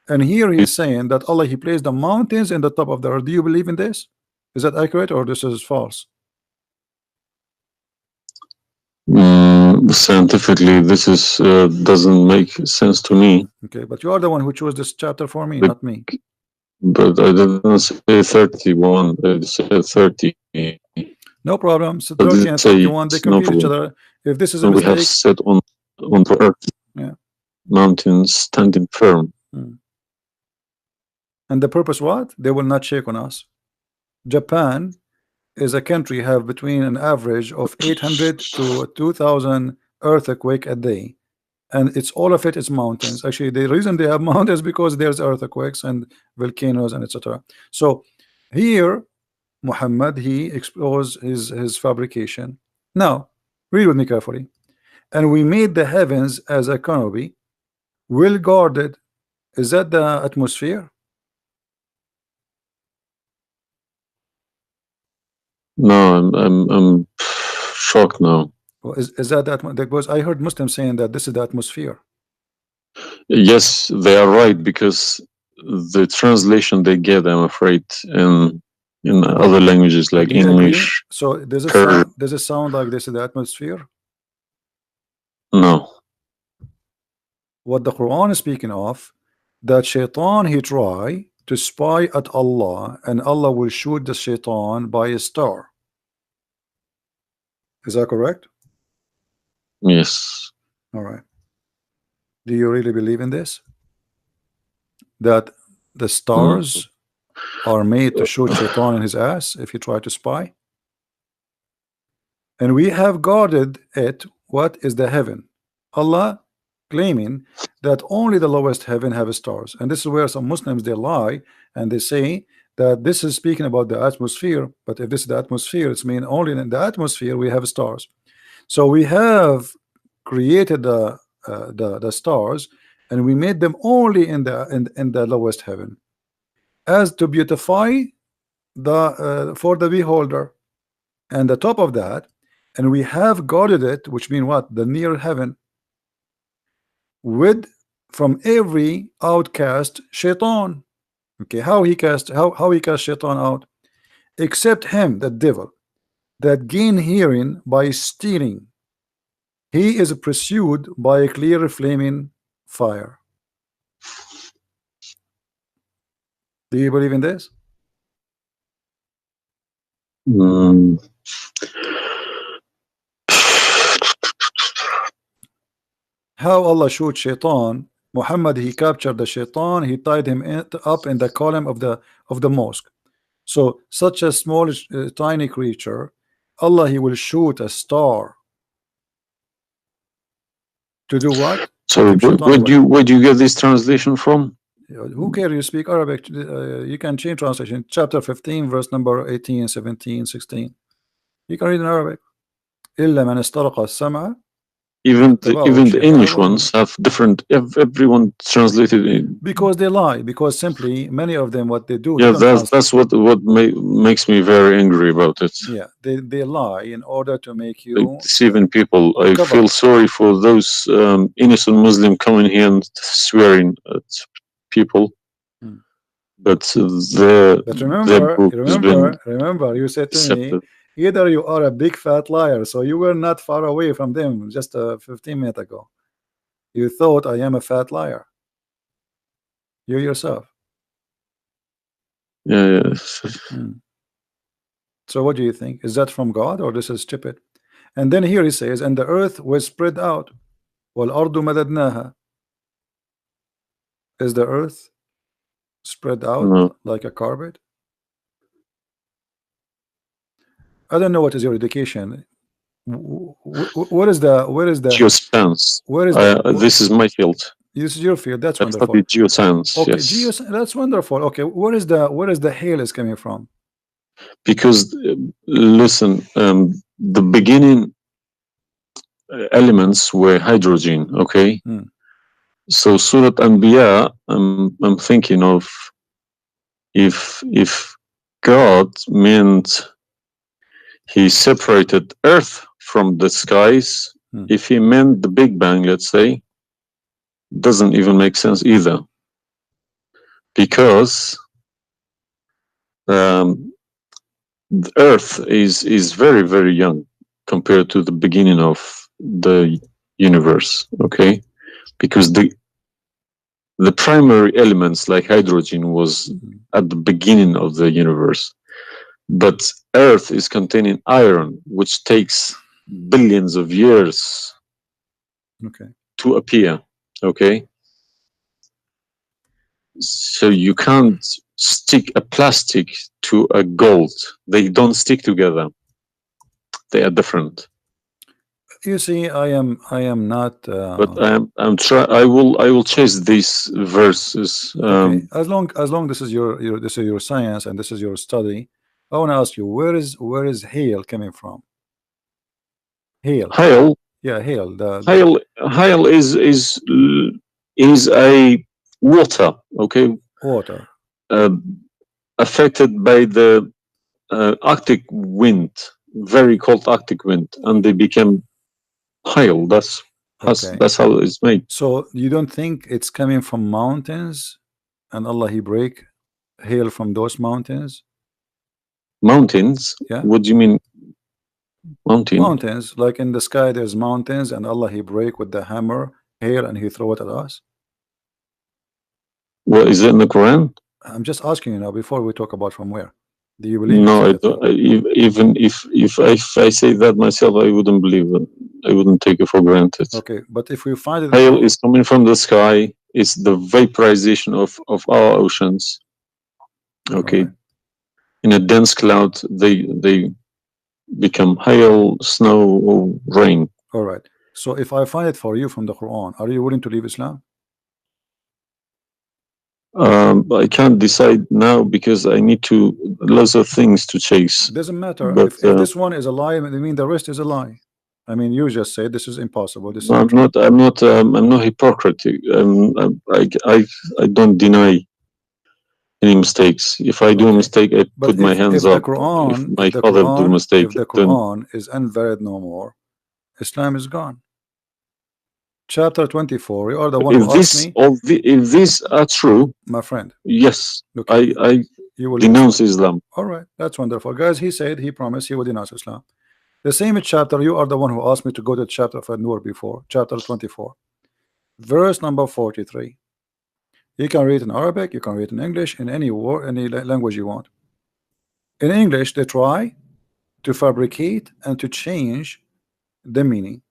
And here he's saying that Allah he placed the mountains in the top of the earth. Do you believe in this? Is that accurate or this is false? Scientifically, this is doesn't make sense to me. Okay, but you are the one who chose this chapter for me, not me. But I didn't say 31. I said 30. No problem. So 30 and 31 they complete each other. If this is a And we have mistake, set on the earth, yeah. mountains standing firm. And the purpose what? They will not shake on us. Japan is a country have between an average of 800 to 2000 earthquake a day, and it's all of it is mountains. Actually, the reason they have mountains because there's earthquakes and volcanoes and etc. So here Muhammad, he exposed his fabrication. Now read with me carefully. And we made the heavens as a canopy, well guarded. Is that the atmosphere? No, I'm shocked now. Or is that the because I heard Muslims saying that this is the atmosphere. Yes, they are right, because the translation they get, I'm afraid, in other languages like Do you agree? English, So Persian. does it sound like this is the atmosphere? No. What the Quran is speaking of, that shaitan he try to spy at Allah, and Allah will shoot the shaitan by a star. Is that correct? Yes. All right. Do you really believe in this? That the stars are made to shoot shaitan in his ass if he try to spy? And we have guarded it. What is the heaven? Allah claiming that only the lowest heaven have stars, and this is where some Muslims they lie and they say that this is speaking about the atmosphere. But if this is the atmosphere, it's mean only in the atmosphere we have stars. So we have created the stars, and we made them only in the lowest heaven, as to beautify the for the beholder. And the top of that, and we have guarded it, which mean what? The near heaven, with from every outcast shaitan. Okay, how he cast shaitan out? Except him, the devil, that gain hearing by stealing. He is pursued by a clear flaming fire. Do you believe in this? How Allah shoot shaitan? Muhammad, he captured the shaitan, he tied him up in the column of the mosque. So such a small tiny creature, Allah he will shoot a star to do what? So where do you get this translation from? Who cares? You speak Arabic, you can change translation. Chapter 15 verse number 18, 17, 16. You can read in Arabic. إلا من استرق السمع. Even the English ones have different. Everyone translated it because they lie. Because simply many of them, what they do. Yeah, that's what makes me very angry about it. Yeah, they lie in order to make you like deceiving people. I feel sorry for those innocent Muslim coming here and swearing at people. But remember, you said to me, either you are a big fat liar, so you were not far away from them just 15 minutes ago. You thought I am a fat liar. You yourself. Yeah. So what do you think? Is that from God or this is stupid? And then here he says, and the earth was spread out. وَالْأَرْضُ مَدَدْنَاهَا. Is the earth spread out like a carpet? I don't know what is your education. What is the geoscience? Where is this is my field. This is your field. That's wonderful. Geoscience. Okay, yes. That's wonderful. Okay, where is the hail is coming from? Because listen, the beginning elements were hydrogen. Okay. So Surat Anbiya, I'm thinking of if God meant he separated earth from the skies, if he meant the Big Bang, let's say, doesn't even make sense either, because the earth is very, very young compared to the beginning of the universe. Okay, because the primary elements like hydrogen was at the beginning of the universe, but earth is containing iron, which takes billions of years Okay. to appear. Okay, so you can't stick a plastic to a gold. They don't stick together. They are different. You see, I am not But I will chase these verses. okay. As long this is this is your science and this is your study, I want to ask you, where is hail coming from? Hail. Hail, Yeah, hail. hail is a water. Okay, Water. uh, affected by the Arctic wind, very cold Arctic wind, and they became hail. Okay. That's how it's made. So you don't think it's coming from mountains, and Allah He break hail from those mountains? Mountains? Yeah. What do you mean, mountain? Mountains, like in the sky, there's mountains, and Allah He break with the hammer hail, and He throw it at us. Well, is it in the Quran? I'm just asking you now before we talk about from where. Do you believe? No, I don't. Even if I say that myself, I wouldn't believe it. I wouldn't take it for granted. Okay, but if we find it, hail is coming from the sky. It's the vaporization of our oceans. Okay, right. In a dense cloud, they become hail, snow, or rain. All right. So if I find it for you from the Quran, are you willing to leave Islam? I can't decide now because I need lots of things to chase. Doesn't matter. But, if this one is a lie, I mean the rest is a lie. I mean, you just say this is impossible. This is I'm not hypocritic. I don't deny any mistakes. If I do a mistake, I put my hands up. If my father do a mistake, if the Quran is invalid no more, Islam is gone. Chapter 24. You are the one who asked me. If these are true, my friend, yes, okay. I you will denounce Islam. All right, that's wonderful, guys. He said he promised he would denounce Islam. The same chapter. You are the one who asked me to go to chapter of An-Nur before. Chapter 24, verse number 43. You can read in Arabic, you can read in English, in any word, any language you want. In English, they try to fabricate and to change the meaning,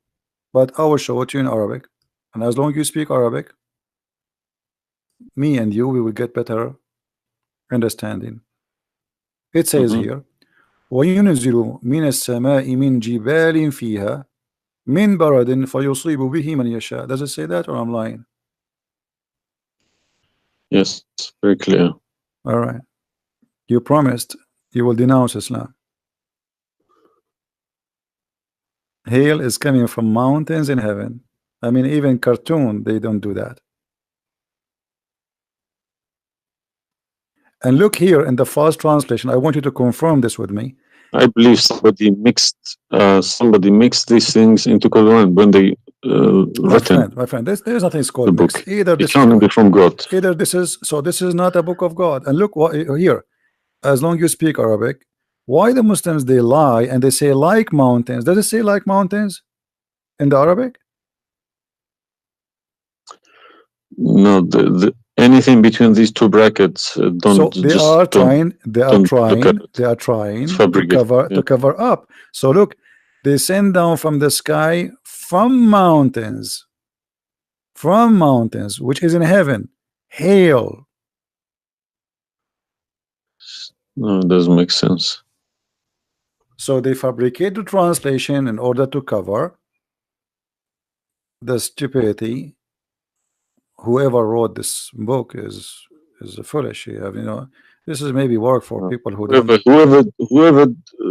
but I will show it to you in Arabic, and as long as you speak Arabic, me and you, we will get better understanding. It says here, وَيُنْزِلُ مِنَ السَّمَاءِ مِنْ جِبَالٍ فِيهَا مِنْ بَرَدٍ فَيُصِيبُ بِهِ مَنْ يَشَاءُ. Does it say that, or I'm lying? Yes, very clear. All right. You promised you will denounce Islam. Hail is coming from mountains in heaven. I mean, even cartoon, they don't do that. And look here in the fast translation. I want you to confirm this with me. I believe somebody mixed these things into Quran when they written. My friend, there's nothing called book. mixed. Either this is from God. Either this is this is not a book of God. And look what here. As long as you speak Arabic, why the Muslims they lie and they say like mountains? Does it say like mountains in the Arabic? No, anything between these two brackets don't. So they are trying to cover up. So look, they send down from the sky from mountains, which is in heaven, hail. No, it doesn't make sense. So they fabricate the translation in order to cover the stupidity. Whoever wrote this book is foolish. This is maybe work for people who whoever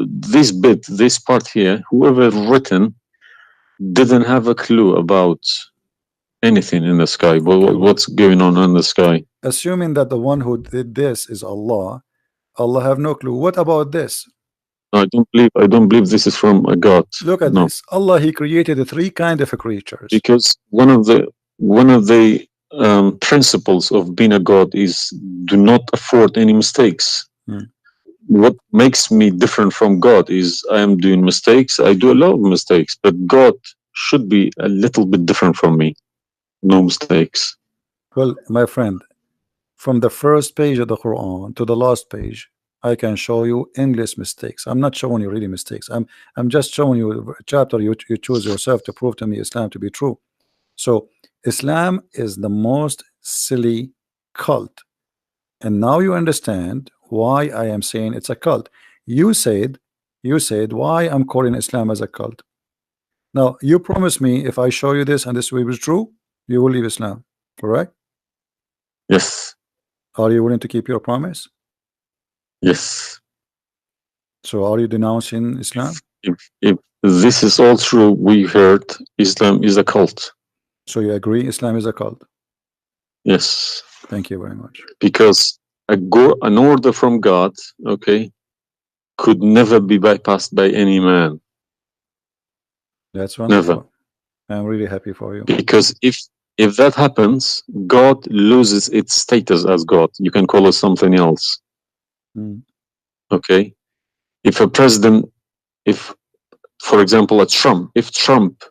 this part here, whoever written didn't have a clue about anything in the sky. What's going on in the sky? Assuming that the one who did this is Allah have no clue. What about this? I don't believe this is from a God. Look at this. Allah, He created three kind of creatures. Because one of the principles of being a God is do not afford any mistakes. What makes me different from God is I am doing mistakes. I do a lot of mistakes, but God should be a little bit different from me. No mistakes. Well, my friend, from the first page of the Quran to the last page, I can show you endless mistakes. I'm not showing you really mistakes. I'm just showing you a chapter you choose yourself to prove to me Islam to be true. So Islam is the most silly cult. And now you understand why I am saying it's a cult. You said, why I'm calling Islam as a cult. Now you promise me if I show you this and this will be true, you will leave Islam, correct? Yes. Are you willing to keep your promise? Yes. So are you denouncing Islam? If this is all true, we heard Islam is a cult. So you agree Islam is a cult? Yes. Thank you very much. Because an order from God, okay, could never be bypassed by any man. That's wonderful. Never. I'm really happy for you. Because if that happens, God loses its status as God. You can call it something else. Okay. If a president, for example, if Trump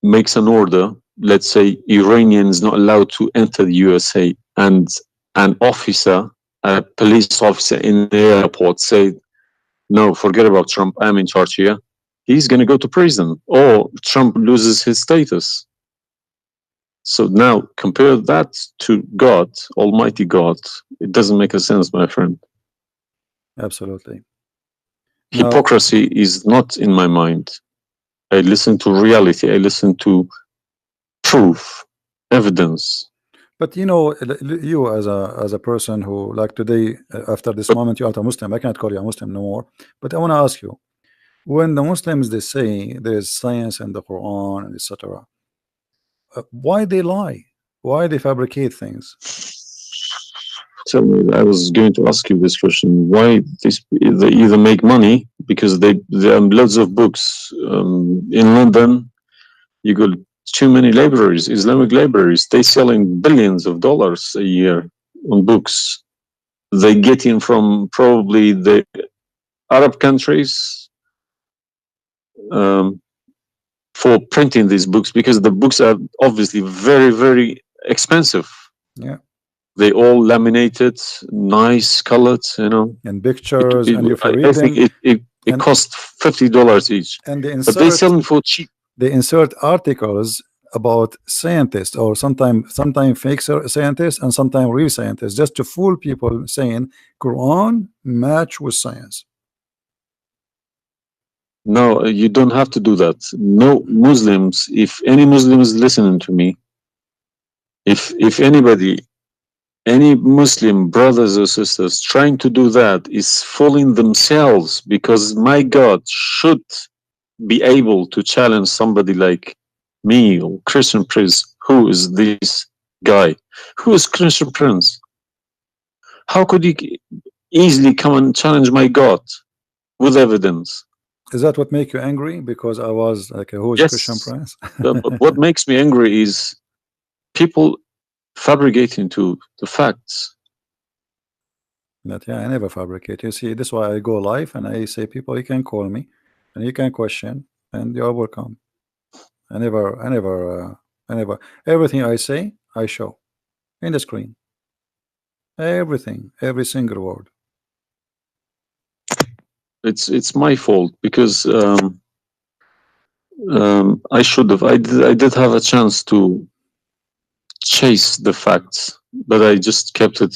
makes an order, let's say Iranian is not allowed to enter the USA, and an officer, a police officer in the airport say, no, forget about Trump, I'm in charge here, he's going to go to prison, or Trump loses his status. So now compare that to God, Almighty God. It doesn't make a sense, my friend. Absolutely. Hypocrisy is not in my mind. I listen to reality. I listen to proof, evidence. But you know, you as a person who, like today, after this moment, you are a Muslim. I can't call you a Muslim no more. But I want to ask you, when the Muslims they say there is science in the Quran and etc., why they lie? Why they fabricate things? Tell me, I was going to ask you this question. Why they either make money because there are loads of books in London. You got too many libraries, Islamic libraries. They selling billions of dollars a year on books. They get in from probably the Arab countries for printing these books, because the books are obviously very, very expensive. Yeah. They all laminated, nice colored, you know. And pictures, and if you read I think it costs $50 each. And they but they sell them for cheap. They insert articles about scientists, or sometimes fake scientists and sometimes real scientists, just to fool people, saying Quran match with science. No, you don't have to do that. No Muslims, if any Muslim is listening to me, if anybody, any Muslim brothers or sisters trying to do that is fooling themselves, because my God should be able to challenge somebody like me or Christian Prince. Who is this guy? Who is Christian Prince? How could he easily come and challenge my God with evidence? Is that what make you angry? Because I was like, who is Christian Prince? What makes me angry is people fabricating to the facts. But yeah, I never fabricate. You see, this is why I go live and I say, people, you can call me and you can question, and you are welcome. I never, everything I say, I show in the screen. Everything, every single word. It's my fault, because I should have. I did have a chance to chase the facts, but I just kept it,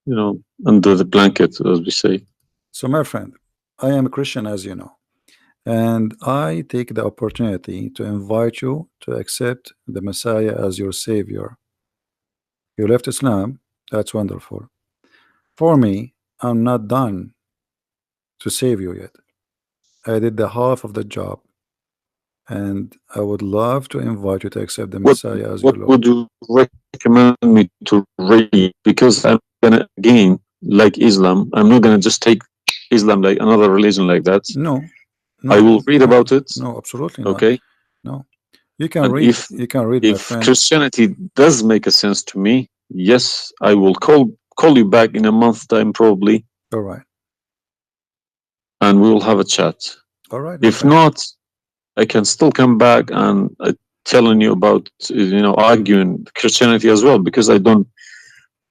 you know, under the blanket, as we say. So, my friend, I am a Christian, as you know, and I take the opportunity to invite you to accept the Messiah as your Savior. You left Islam, that's wonderful. For me, I'm not done to save you yet. I did the half of the job, and I would love to invite you to accept the Messiah as your Lord. What would you recommend me to read? Because I'm gonna, again, like Islam, I'm not gonna just take Islam like another religion like that. No, I will read about it. No, absolutely not. Okay. No, you can read. You can read, my friend. If Christianity does make a sense to me, yes, I will call you back in a month's time, probably. All right. And we will have a chat. All right. If not, I can still come back and telling you about, you know, arguing Christianity as well, because I don't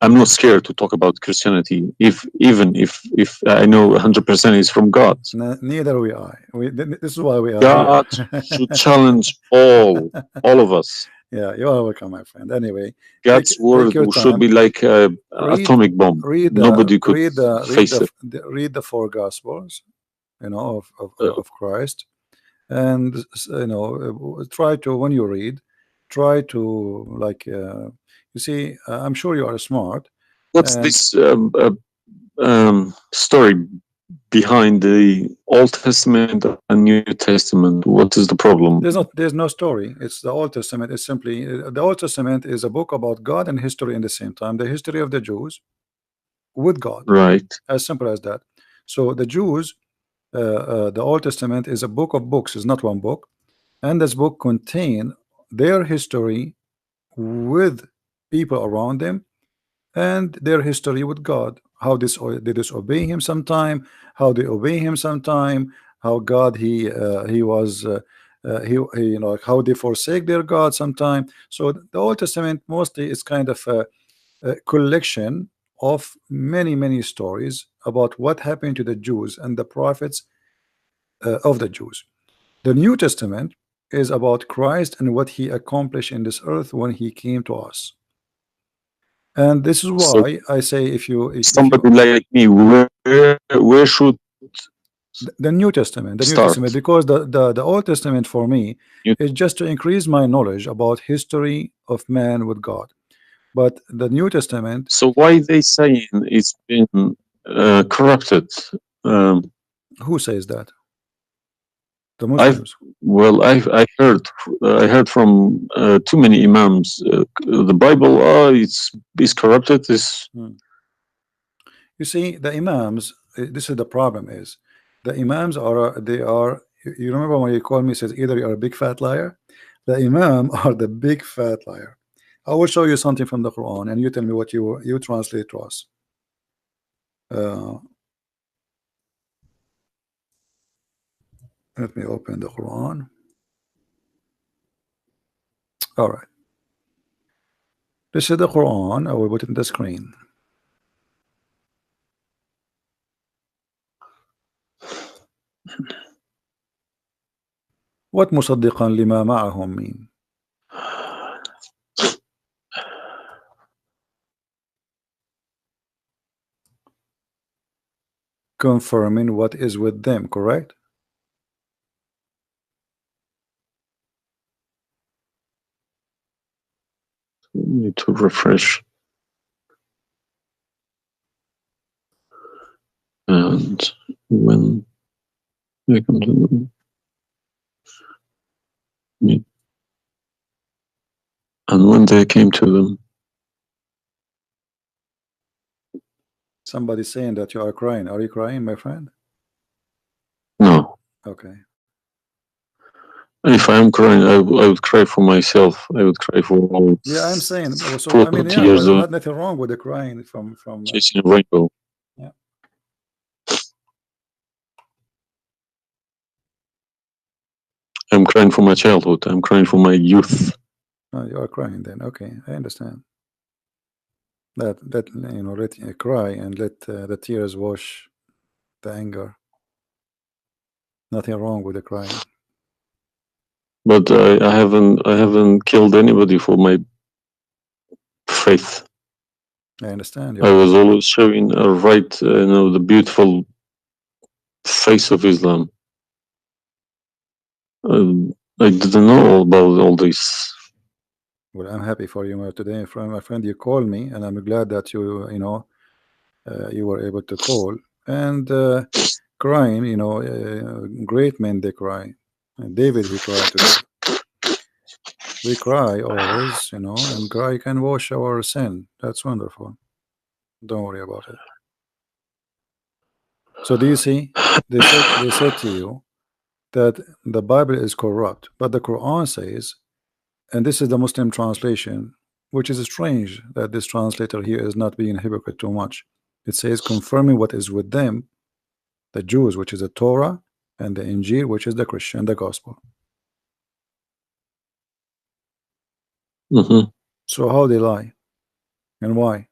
I'm not scared to talk about Christianity, even if I know 100% is from God. Neither we are. This is why we are here. God should challenge all of us. Yeah, you are welcome, my friend. Anyway, God's take word your should time. be like an Read atomic bomb. read Nobody could face it. read the four gospels, you know, Uh, of Christ, and you know, try to, when you read, try to, like, you see, I'm sure you are smart, what's and this story behind the Old Testament and New Testament? What is the problem? there's no story. It's the Old Testament is simply the Old Testament is a book about God and history in the same time, the history of the Jews with God, Right. as simple as that. So the Jews, the Old Testament is a book of books, is not one book, and this book contain their history with people around them and their history with God, how they disobey him sometime, how they obey him sometime, how God he was he you know, how they forsake their God sometime. So the Old Testament mostly is kind of a collection of many stories about what happened to the Jews and the prophets of the Jews. The New Testament is about Christ and what he accomplished in this earth when he came to us. And this is So why I say, if you somebody like me, where should the New Testament, start? because the Old Testament for me You, is just to increase my knowledge about history of man with God. But the New Testament, so why they saying it's been corrupted? Um, who says that? The I've Muslims. well, I heard from too many imams. The Bible, it's corrupted. Is Hmm. You see, the Imams, this is the problem is the Imams are they are, you remember when you called me, says either you're a big fat liar. The Imam are the big fat liar. I will show you something from the Quran and you tell me what you translate to us. Uh, let me open the Quran. All right. This is the Quran. I will put it in the screen. What مصدقا لما معهم mean? Confirming what is with them, correct? need to refresh. And when they come to them, and when they came to them, Somebody saying that you are crying. Are you crying, my friend? no. Okay. If I am crying, I would cry for myself. I would cry for all Yeah, I'm saying. So I mean, 40 yeah, years but of not nothing wrong with the crying from. chasing a rainbow. Yeah. I'm crying for my childhood. I'm crying for my youth. Oh, you are crying then. Okay, I understand. That you know, let cry and let the tears wash the anger. Nothing wrong with the crying. But I haven't killed anybody for my faith. I understand. I was always showing the beautiful face of Islam. I didn't know about all this. Well, I'm happy for you today, my friend. You called me, and I'm glad that you know you were able to call and crying. You know, great men they cry. David he cried to God. We cry always, you know, and cry can wash our sin. That's wonderful. Don't worry about it. So do you see? They said to you that the Bible is corrupt, but the Quran says, and this is the Muslim translation, which is strange that this translator here is not being hypocrite too much. It says confirming what is with them, the Jews, which is the Torah, and the Injil, which is the Christian, the gospel. Mm-hmm. So how they lie and why?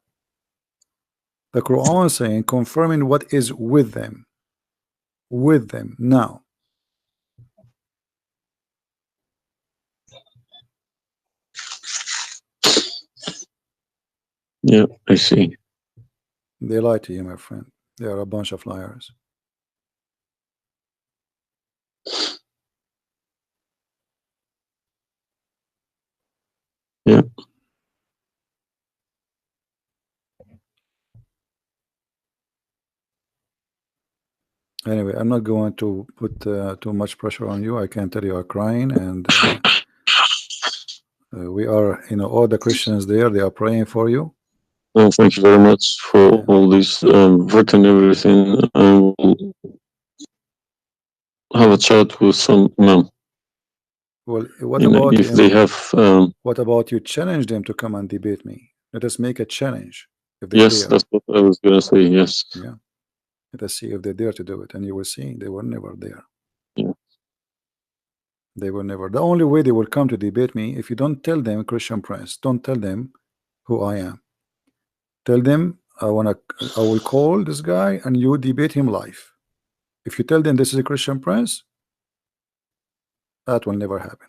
The Quran saying, confirming what is with them. With them now. Yeah, I see. They lie to you, my friend. They are a bunch of liars. Yeah. Anyway, I'm not going to put too much pressure on you. I can tell you are crying, and we are, all the Christians there, they are praying for you. Well, thank you very much for Yeah. all this written everything. I will have a chat with some imam. Well, what about If they have, what about you challenge them to come and debate me? Let us make a challenge if they yes, dare. that's what I was gonna say. Yes. Yeah. Let us see if they dare to do it, and you will see they were never there. Yeah. They were never. The only way they will come to debate me if you don't tell them Christian Prince. Don't tell them who I am. Tell them I will call this guy and you debate him live. If you tell them this is a Christian Prince, that will never happen.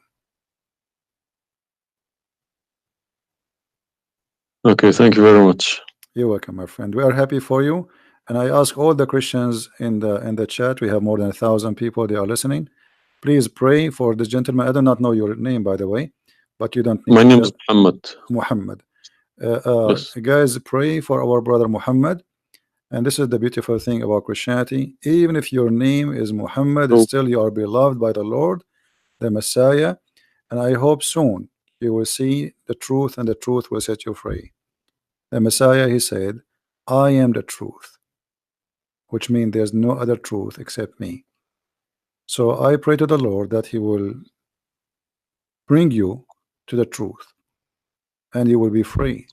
Okay, thank you very much. You're welcome, my friend. We are happy for you. And I ask all the Christians in the chat. We have more than 1,000 people. They are listening. Please pray for this gentleman. I do not know your name, by the way, but you don't need My to. name is Muhammad. Muhammad. Yes. Guys, pray for our brother Muhammad. And this is the beautiful thing about Christianity. Even if your name is Muhammad, Oh, still you are beloved by the Lord, the Messiah. And I hope soon you will see the truth, and the truth will set you free. The Messiah, he said, I am the truth, which means there's no other truth except me. So I pray to the Lord that he will bring you to the truth, and you will be free.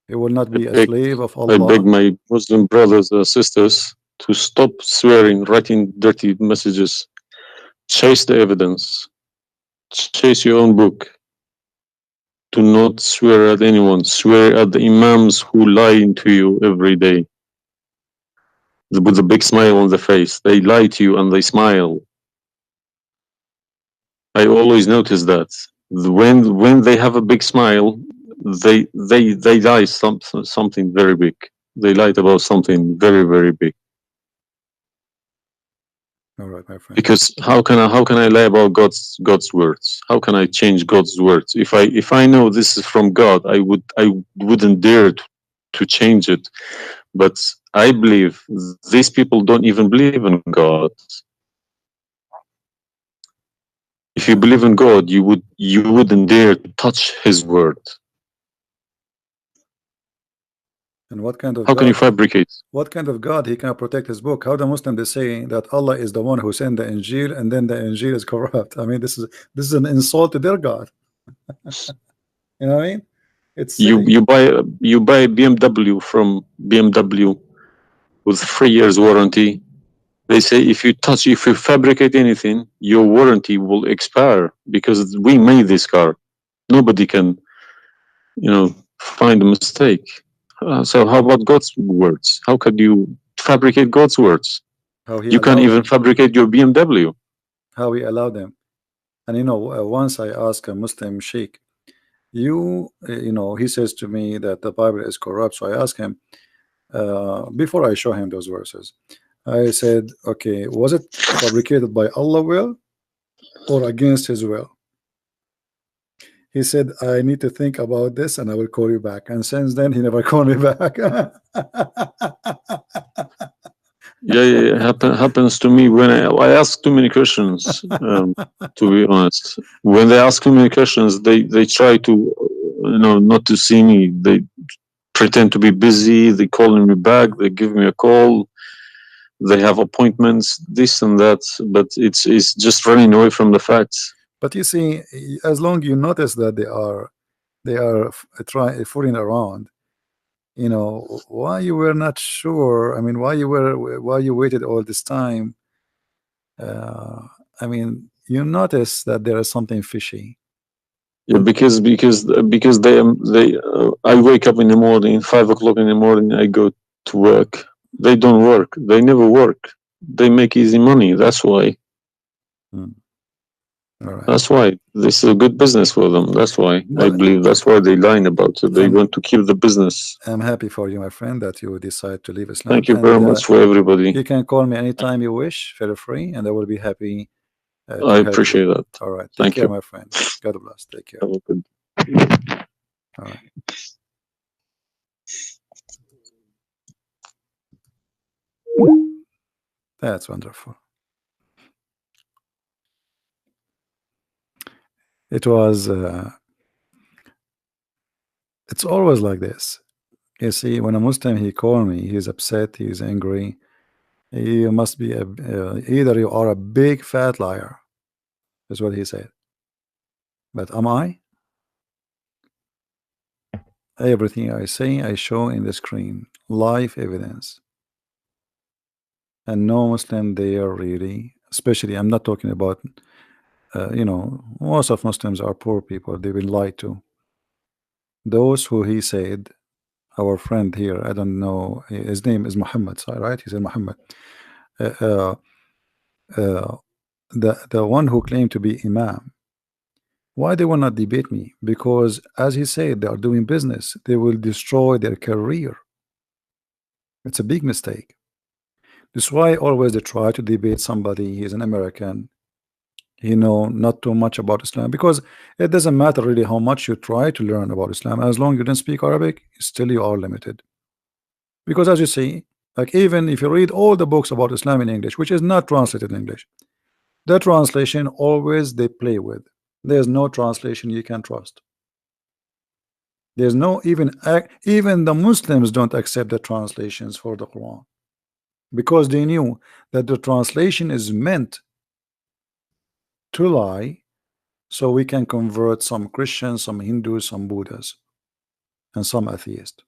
You will not be a slave of I beg Allah. my Muslim brothers and sisters to stop swearing, writing dirty messages. Chase the evidence. Chase your own book. Do not swear at anyone. Swear at the imams who lie to you every day. With a big smile on the face. They lie to you and they smile. I always notice that. When they have a big smile, they lie something very big. They lied about something very, very big. All right, my friend. Because how can I lie about God's words? How can I change God's words? If I know this is from God, I wouldn't dare to change it. But I believe these people don't even believe in God. If you believe in God, you wouldn't dare to touch His word. And what kind of How God? can you fabricate? What kind of God he can protect his book? How the Muslim they say that Allah is the one who sent the Injil, and then the Injil is corrupt? I mean, this is an insult to their God. You know what I mean? It's silly. You buy a BMW from BMW with 3 years warranty. They say if you fabricate anything, your warranty will expire because we made this car. Nobody can, find a mistake. So how about God's words? How could you fabricate God's words? How he You can't allowed even them. fabricate your BMW. How he allowed them. And once I asked a Muslim sheikh, he says to me that the Bible is corrupt. So I asked him, before I show him those verses, I said, okay, was it fabricated by Allah will or against his will? He said, I need to think about this and I will call you back. And since then, he never called me back. Yeah, happens to me when I ask too many questions. To be honest, when they ask too many questions, they try to, not to see me. They pretend to be busy. They calling me back. They give me a call. They have appointments, this and that. But it's just running away from the facts. But you see, as long you notice that they are trying fooling around, why you were not sure. I mean, why you waited all this time. I mean, you notice that there is something fishy. Yeah, because I wake up in the morning, 5 o'clock in the morning. I go to work. They don't work. They never work. They make easy money. That's why. Hmm. All right. That's why this is a good business for them. That's why I Well, believe. That's why they lying about it. They want to keep the business. I'm happy for you, my friend, that you decide to leave Islam. Thank you And very much for everybody. you can call me anytime you wish, feel free, and I will be happy to I help you. appreciate that. All right. Take Thank care, you. my friend. God bless. Take care. Have a good. All right. That's wonderful. It was. It's always like this. You see, when a Muslim he call me, he's upset, he's angry. You must be either you are a big fat liar. Is what he said. But am I? Everything I say, I show in the screen, live evidence. And no Muslim there really, especially I'm not talking about, most of Muslims are poor people. They've been lied to. Those who he said, our friend here, I don't know, his name is Muhammad, right? He said Muhammad. Uh, uh, uh, the one who claimed to be Imam. Why they will not debate me? Because as he said, they are doing business. They will destroy their career. It's a big mistake. That's why always they try to debate somebody. He's an American. He know not too much about Islam because it doesn't matter really how much you try to learn about Islam. As long as you don't speak Arabic, still you are limited. Because as you see, like even if you read all the books about Islam in English, which is not translated in English, the translation always they play with. There's no translation you can trust. There's no even the Muslims don't accept the translations for the Quran because they knew that the translation is meant to lie so we can convert some Christians, some Hindus, some Buddhas, and some atheists.